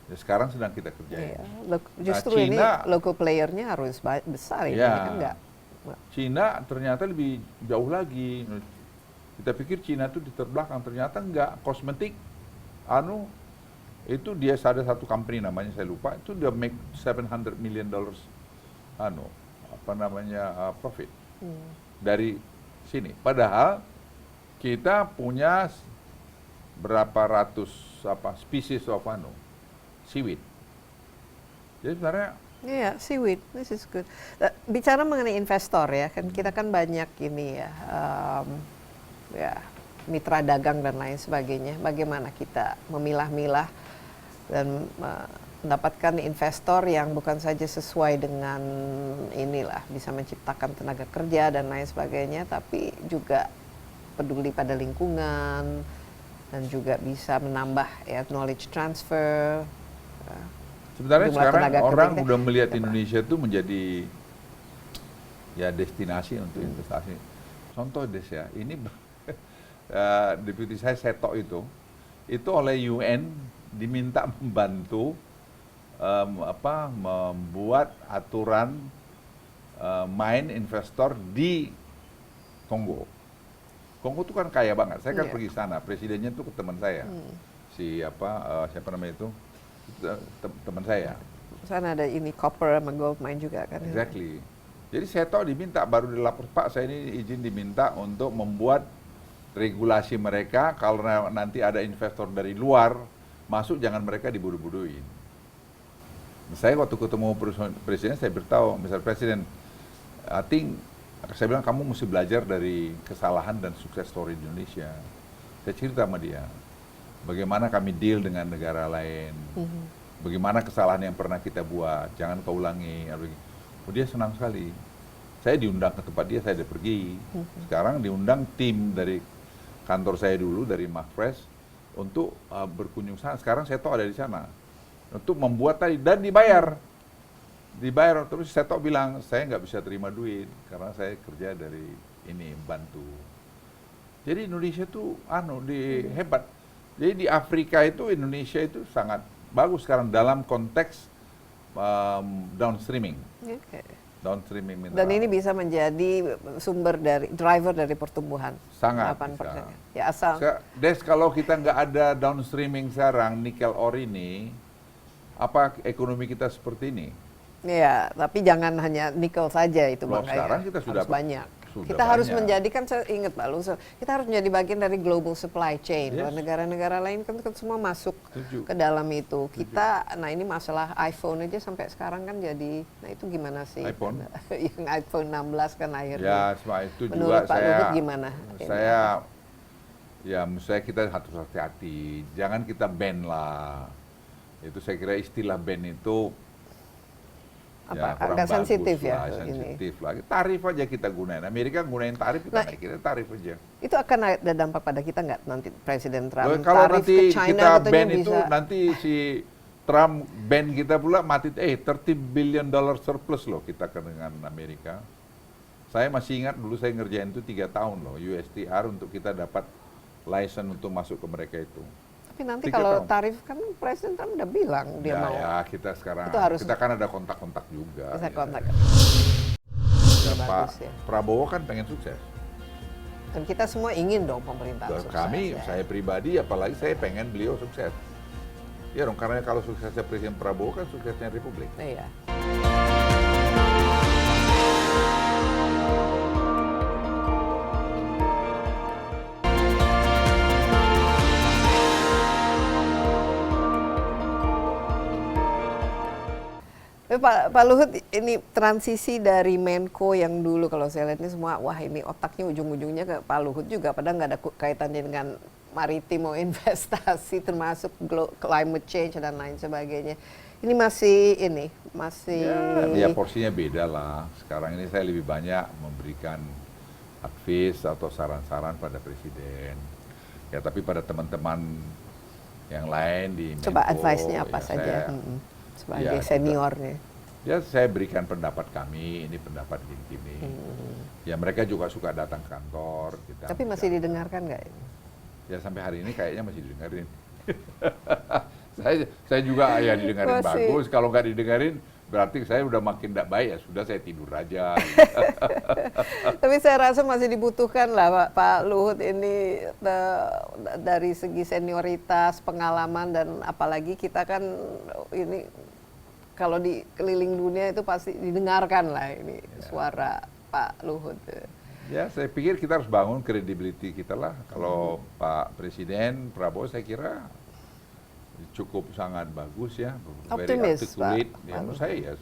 Ya, sekarang sedang kita kerjain. Iya. Justru ini Cina, local playernya harus besar ini ya, kan enggak. Cina ternyata lebih jauh lagi. Kita pikir Cina itu di terbelakang, ternyata enggak. Kosmetik, itu dia ada satu company namanya saya lupa, itu dia make $700 million profit dari sini. Padahal kita punya berapa ratus species of seaweed. Jadi sebenarnya Iya, seaweed, this is good. Bicara mengenai investor ya, kan kita kan banyak ini ya, ya mitra dagang dan lain sebagainya. Bagaimana kita memilah-milah dan mendapatkan investor yang bukan saja sesuai dengan inilah bisa menciptakan tenaga kerja dan lain sebagainya, tapi juga peduli pada lingkungan dan juga bisa menambah ya knowledge transfer. Sebenarnya sekarang orang udah melihat Coba. Indonesia itu menjadi ya destinasi untuk investasi. Contoh ya, ini deputi saya Seto itu oleh UN diminta membantu membuat aturan main investor di Kongo. Kongo itu kan kaya banget. Saya kan pergi sana, presidennya itu teman saya. Siapa namanya itu? Teman saya. Sana ada ini copper sama gold mine juga kan. Exactly. Jadi Seto diminta, baru dilapor, Pak saya ini izin diminta untuk membuat regulasi mereka kalau nanti ada investor dari luar masuk jangan mereka dibodoh-bodohin. Saya waktu ketemu presiden saya beritahu, Mr. President, saya bilang kamu mesti belajar dari kesalahan dan sukses story di Indonesia. Saya cerita sama dia, bagaimana kami deal dengan negara lain, bagaimana kesalahan yang pernah kita buat, jangan kau ulangi. Oh, dia senang sekali. Saya diundang ke tempat dia, saya udah pergi. Sekarang diundang tim dari kantor saya dulu, dari Makpres, untuk berkunjung sana. Sekarang saya tahu ada di sana. Untuk membuat tadi, dan dibayar. Dibayar, terus saya tahu bilang, saya nggak bisa terima duit, karena saya kerja dari ini, bantu. Jadi Indonesia itu hebat. Jadi di Afrika itu Indonesia itu sangat bagus sekarang dalam konteks downstreaming. Downstreaming mineral. Dan ini bisa menjadi driver dari pertumbuhan. Sangat 8%. bisa. Ya asal. Kalau kita nggak ada downstreaming sekarang nikel ore ini, apa ekonomi kita seperti ini? Ya, tapi jangan hanya nikel saja itu Loh, makanya. sekarang kita sudah harus banyak. sudah Kita harus banyak. menjadikan, saya ingat Pak Luso, kita harus menjadi bagian dari global supply chain. Yes. Kalau negara-negara lain kan semua masuk Setuju. ke dalam itu. Kita, nah ini masalah iPhone aja sampai sekarang kan jadi, nah itu gimana sih? iPhone? Yang iPhone 16 kan akhirnya. Ya, itu Menurut juga Pak Luhut gimana? Menurut saya kita harus hati-hati. Jangan kita ban lah. Itu saya kira istilah ban itu kurang agak sensitif bagus ya? lah, sensitif lah. Tarif aja kita gunain. Amerika gunain tarif, kita naikin tarif aja. Itu akan ada dampak pada kita nggak nanti Presiden Trump? Kalau tarif nanti ke China kita katanya ban bisa. itu, nanti si Trump ban kita pula mati. $30 billion surplus loh kita dengan Amerika. Saya masih ingat dulu saya ngerjain itu 3 tahun loh, USTR untuk kita dapat license untuk masuk ke mereka itu. Tapi nanti 3 kalau tahun. tarif kan Presiden Trump udah bilang dia mau. Ya kita sekarang, Itu harus- kita kan ada kontak-kontak juga. Bisa ya. kontak. Ya, Pak Bagus ya. Prabowo kan pengen sukses. Dan kita semua ingin dong pemerintahan Dan sukses. kami, ya. saya pribadi, apalagi saya pengen beliau sukses. Ya dong, karena kalau suksesnya Presiden Prabowo kan suksesnya Republik. Iya. Pak Luhut, ini transisi dari Menko yang dulu kalau saya lihat ini semua, wah ini otaknya ujung-ujungnya ke Pak Luhut juga, padahal nggak ada kaitannya dengan maritim mau investasi, termasuk climate change dan lain sebagainya. Ini masih Ya, dia porsinya beda lah. Sekarang ini saya lebih banyak memberikan advice atau saran-saran pada Presiden. Ya, tapi pada teman-teman yang lain di Menko. Coba advice-nya apa ya saja saya- sebagai ya, seniornya. Ya saya berikan pendapat kami, ini pendapat gini-gini. Ya mereka juga suka datang kantor. Kita Tapi masih didengarkan nggak ini? Ya sampai hari ini kayaknya masih didengarin. saya juga ya didengarin Masih. bagus. Kalau nggak didengarin berarti saya udah makin tidak baik, ya sudah saya tidur aja. Tapi saya rasa masih dibutuhkan lah Pak Luhut ini dari segi senioritas, pengalaman, dan apalagi kita kan ini kalau di keliling dunia itu pasti didengarkan lah ini suara Pak Luhut. Ya saya pikir kita harus bangun credibility kita lah. Kalau Pak Presiden Prabowo saya kira cukup sangat bagus ya, Optimis, articulate. Pak. Ya, menurut saya ya.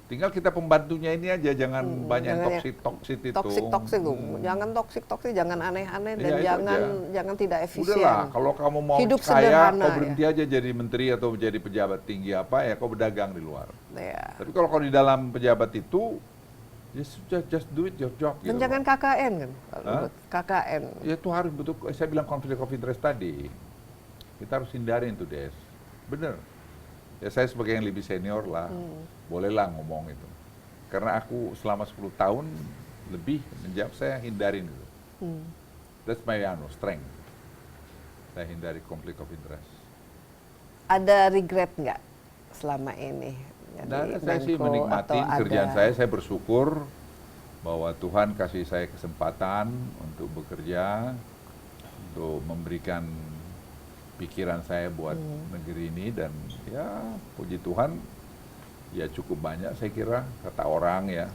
Tinggal kita pembantunya ini aja, jangan banyak jangan toksik itu. Toksik tuh, jangan toksik, jangan aneh-aneh, dan Ya, itu jangan tidak efisien. Udahlah, kalau kamu mau Hidup kaya, sederhana, kau berhenti aja jadi menteri atau jadi pejabat tinggi apa ya, kau berdagang di luar. Ya. Tapi kalau kau di dalam pejabat itu, ya sudah, just do it your job. Dan gitu jangan loh. KKN kan, Pak Luhut. KKN. Ya itu harus betul. Saya bilang konflik of interest tadi, kita harus hindarin tuh Des. Bener. Ya saya sebagai yang lebih senior lah, bolehlah ngomong itu. Karena aku selama 10 tahun lebih menjawab, saya hindarin itu. That's my strength. Saya hindari konflik of interest. Ada regret nggak selama ini? Jadi Nah, saya sih Menko menikmati atau kerjaan ada- saya bersyukur bahwa Tuhan kasih saya kesempatan untuk bekerja, untuk memberikan pikiran saya buat negeri ini, dan ya puji Tuhan ya cukup banyak saya kira kata orang ya.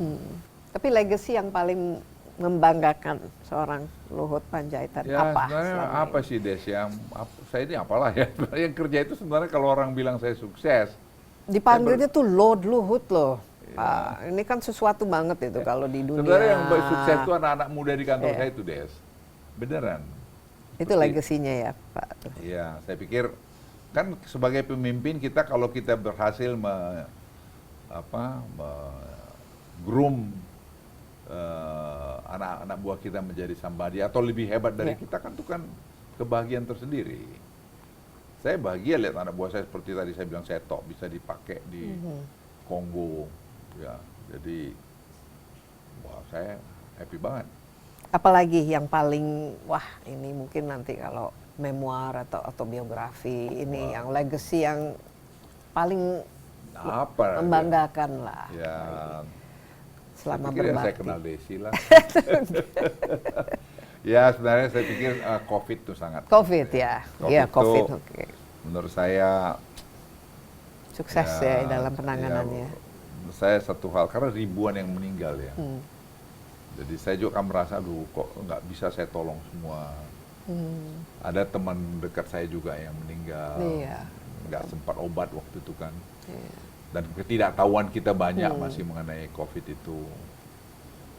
Tapi legacy yang paling membanggakan seorang Luhut Panjaitan Ya apa? sebenarnya selama apa ini? sih Des yang saya ini apalah ya. Yang kerja itu sebenarnya kalau orang bilang saya sukses, Dipanggilnya tuh Lord Luhut loh. Pak, ini kan sesuatu banget itu kalau di dunia. sebenarnya yang sukses itu anak-anak muda di kantor Iya. saya itu Des. Beneran. Itu legasinya ya Pak. Iya, saya pikir kan sebagai pemimpin kita kalau kita berhasil groom anak-anak buah kita menjadi somebody atau lebih hebat dari Iya. kita kan itu kan kebahagiaan tersendiri. Saya bahagia lihat anak buah saya seperti tadi saya bilang Seto bisa dipakai di Kongo, ya. Jadi wah saya happy banget. Apalagi yang paling wah ini mungkin nanti kalau memoir atau biografi ini yang legacy yang paling Apa? membanggakan lah. Ya, Selama saya pikir ya berbakti. saya kenal Desi lah. Ya sebenarnya saya pikir COVID itu sangat. COVID ya, iya COVID. itu Oke. Menurut saya Sukses ya, dalam penanganannya. menurut saya satu hal karena ribuan yang meninggal ya. Jadi saya juga kan merasa, aduh kok nggak bisa saya tolong semua. Ada teman dekat saya juga yang meninggal, Iya. nggak sempat obat waktu itu kan. Iya. Dan ketidaktahuan kita banyak masih mengenai COVID itu.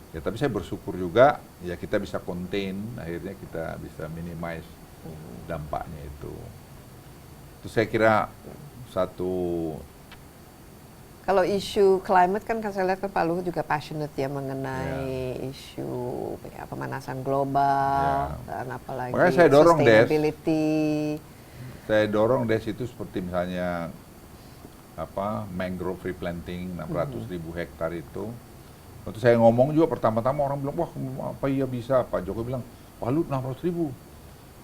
Ya tapi saya bersyukur juga ya kita bisa contain, akhirnya kita bisa minimize dampaknya itu. Itu saya kira satu. Kalau isu climate kan saya lihat kan Pak Luhut juga passionate ya mengenai isu ya, pemanasan global dan apalagi Makanya saya dorong, Des. sustainability. Saya dorong Des itu seperti misalnya mangrove replanting 600.000 hektar itu. Waktu saya ngomong juga pertama-tama orang bilang, wah apa iya bisa? Pak Jokowi bilang, wah lu 600.000.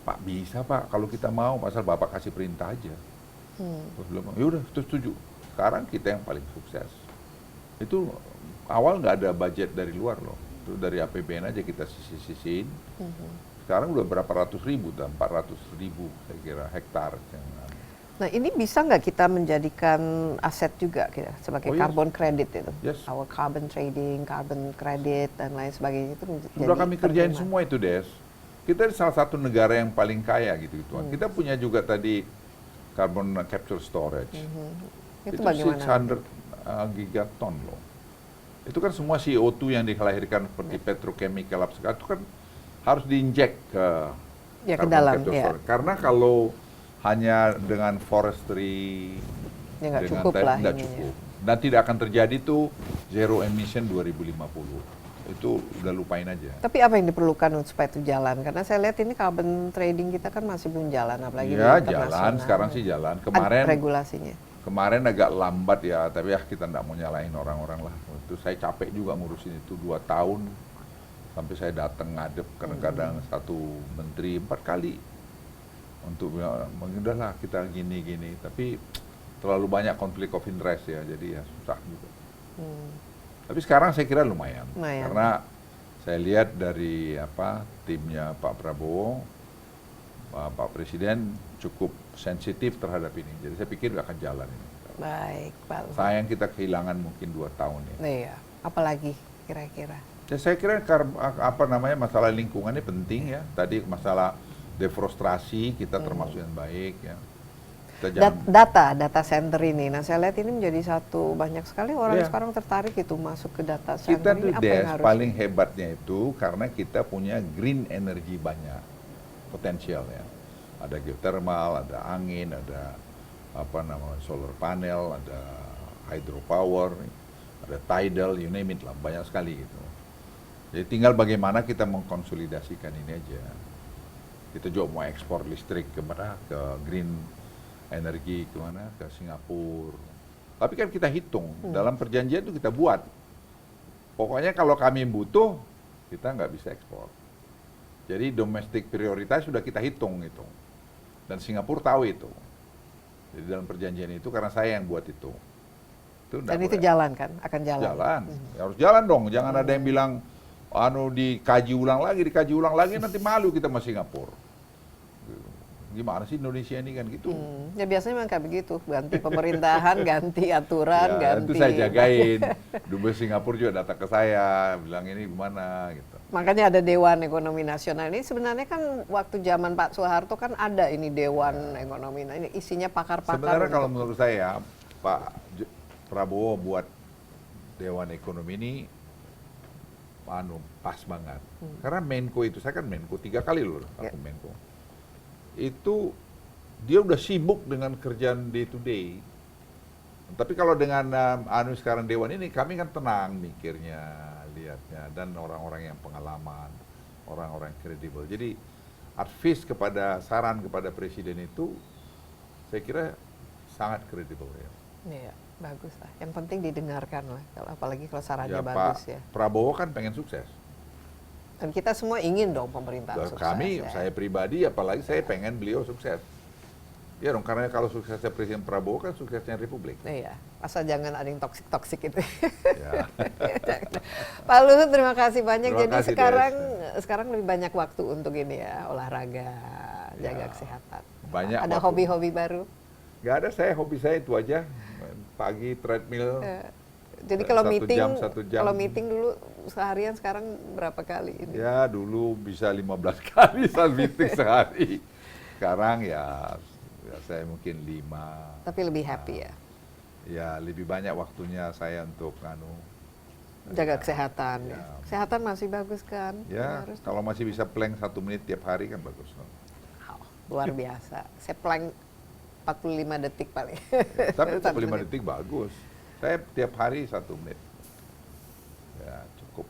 Pak bisa Pak, kalau kita mau, asal Bapak kasih perintah aja. Terus bilang, yaudah setuju. Sekarang kita yang paling sukses. Itu awal nggak ada budget dari luar loh. Itu dari APBN aja kita sisi-sisiin. Sekarang udah berapa ratus ribu, 400.000 saya kira hektar. Nah ini bisa nggak kita menjadikan aset juga kita sebagai Oh, yes. carbon credit itu, Yes. our carbon trading, carbon credit dan lain sebagainya itu Sudah kami kerjain perhitungan. semua itu Des. Kita salah satu negara yang paling kaya gitu gituan. Kita punya juga tadi carbon capture storage. Itu Itu bagaimana? 600 gigaton loh. Itu kan semua CO2 yang dilahirkan seperti petrochemical apa segala itu kan harus diinjek ke Ya, ke carbon dalam, capture ya. storage. Karena kalau hanya dengan forestry Ya, nggak dengan cukup lah nggak ininya. cukup. Dan tidak akan terjadi tuh zero emission 2050. Itu udah lupain aja. Tapi apa yang diperlukan supaya itu jalan? Karena saya lihat ini carbon trading kita kan masih belum jalan, apalagi Ya di jalan, internasional. sekarang sih jalan. Ada Kemarin regulasinya. kemarin agak lambat ya, tapi ya kita nggak mau nyalahin orang-orang lah. Itu saya capek juga ngurusin itu 2 tahun, sampai saya datang ngadep kadang-kadang satu menteri 4 kali untuk udahlah kita gini-gini, tapi terlalu banyak konflik of interest ya, jadi ya susah juga. Tapi sekarang saya kira lumayan. Karena saya lihat dari timnya Pak Prabowo, Pak Presiden cukup sensitif terhadap ini. Jadi saya pikir akan jalan ini. Baik, Pak Luhut. Sayang kita kehilangan mungkin 2 tahun ya. Iya, apalagi kira-kira? Ya, saya kira masalah lingkungan ini penting ya. Tadi masalah deforestasi kita termasuk yang baik ya. Data center ini, nah saya lihat ini menjadi banyak sekali orang sekarang tertarik itu masuk ke data center. Kita ini tuh apa yang harus paling hebatnya itu karena kita punya green energy banyak potensial ya. Ada geothermal, ada angin, ada solar panel, ada hydropower, ada tidal, you name it lah, banyak sekali gitu. Jadi tinggal bagaimana kita mengkonsolidasikan ini aja. Kita juga mau ekspor listrik kemana, ke green energi kemana, ke Singapura. Tapi kan kita hitung, dalam perjanjian itu kita buat. Pokoknya kalau kami butuh, kita nggak bisa ekspor. Jadi domestic prioritas sudah kita hitung itu. Dan Singapura tahu itu. Jadi dalam perjanjian itu karena saya yang buat itu. Dan itu jalan kan? Akan jalan? Jalan. Ya, harus jalan dong. Jangan ada yang bilang, dikaji ulang lagi, nanti malu kita sama Singapura. Gimana sih Indonesia ini kan gitu. Ya biasanya memang kayak begitu, ganti pemerintahan, ganti aturan, ya, ganti. Itu saya jagain. Dubes Singapura juga datang ke saya, bilang ini gimana gitu. Makanya ada Dewan Ekonomi Nasional ini sebenarnya kan waktu zaman Pak Soeharto kan ada ini Dewan Ekonomi. Nah, ini isinya pakar-pakar. Sebenarnya kalau menurut saya Pak Prabowo buat Dewan Ekonomi ini pas banget. Karena Menko itu, saya kan Menko 3 kali loh aku Menko. Itu dia udah sibuk dengan kerjaan day to day. Tapi kalau dengan sekarang Dewan ini kami kan tenang mikirnya, lihatnya, dan orang-orang yang pengalaman, orang-orang kredibel. Jadi advice saran kepada presiden itu saya kira sangat kredibel ya. Iya, bagus lah. Yang penting didengarkan lah, apalagi kalau sarannya ya, bagus Pak ya. Prabowo kan pengen sukses. Dan kita semua ingin dong pemerintah sukses. Saya pribadi, apalagi saya pengen beliau sukses. Ya dong, karena kalau suksesnya Presiden Prabowo kan suksesnya Republik. Iya, asal jangan ada yang toksik-toksik itu. Ya. Pak Luhut, terima kasih banyak. Terima kasih, sekarang lebih banyak waktu untuk ini ya, olahraga, jaga kesehatan. Banyak ada hobi-hobi baru? Nggak ada, hobi saya itu aja. Pagi treadmill. Jadi kalau satu jam. kalau meeting dulu seharian, sekarang berapa kali ini? Ya dulu bisa 15 kali saat meeting sehari. Sekarang ya saya mungkin 5. Tapi lebih happy ya? Ya lebih banyak waktunya saya untuk jaga kesehatan. Ya. Kesehatan masih bagus kan? Ya, kalau masih bisa plank 1 menit tiap hari kan bagus. Luar biasa. Saya plank 45 detik paling. Tapi 45 detik bagus. Saya tiap hari 1 menit. Ya, cukup.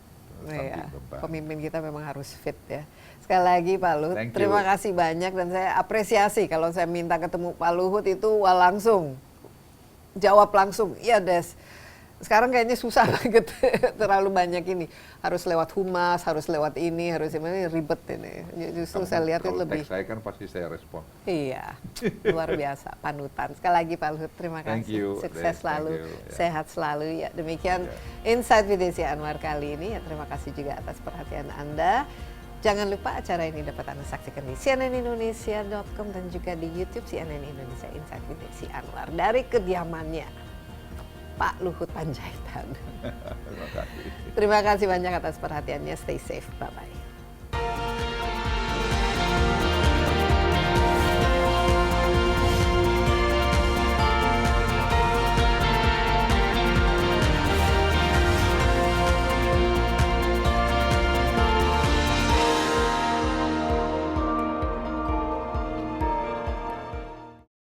Ya, pemimpin kita memang harus fit ya. Sekali lagi Pak Luhut, terima kasih banyak, dan saya apresiasi kalau saya minta ketemu Pak Luhut itu langsung. Jawab langsung. Iya, Des. Sekarang kayaknya susah banget, terlalu banyak ini. Harus lewat humas, harus lewat ini, ribet ini. Justru saya lihat itu lebih. Kalau saya kan pasti saya respon. Iya, luar biasa, panutan. Sekali lagi Pak Luhut, terima kasih. Sukses selalu, sehat selalu. Ya, demikian Insight with Desi Anwar kali ini. Ya, terima kasih juga atas perhatian Anda. Jangan lupa acara ini dapat Anda saksikan di cnnindonesia.com dan juga di YouTube CNN Indonesia Insight with Desi Anwar dari kediamannya Pak Luhut Panjaitan. Terima kasih. Terima kasih banyak atas perhatiannya. Stay safe. Bye-bye.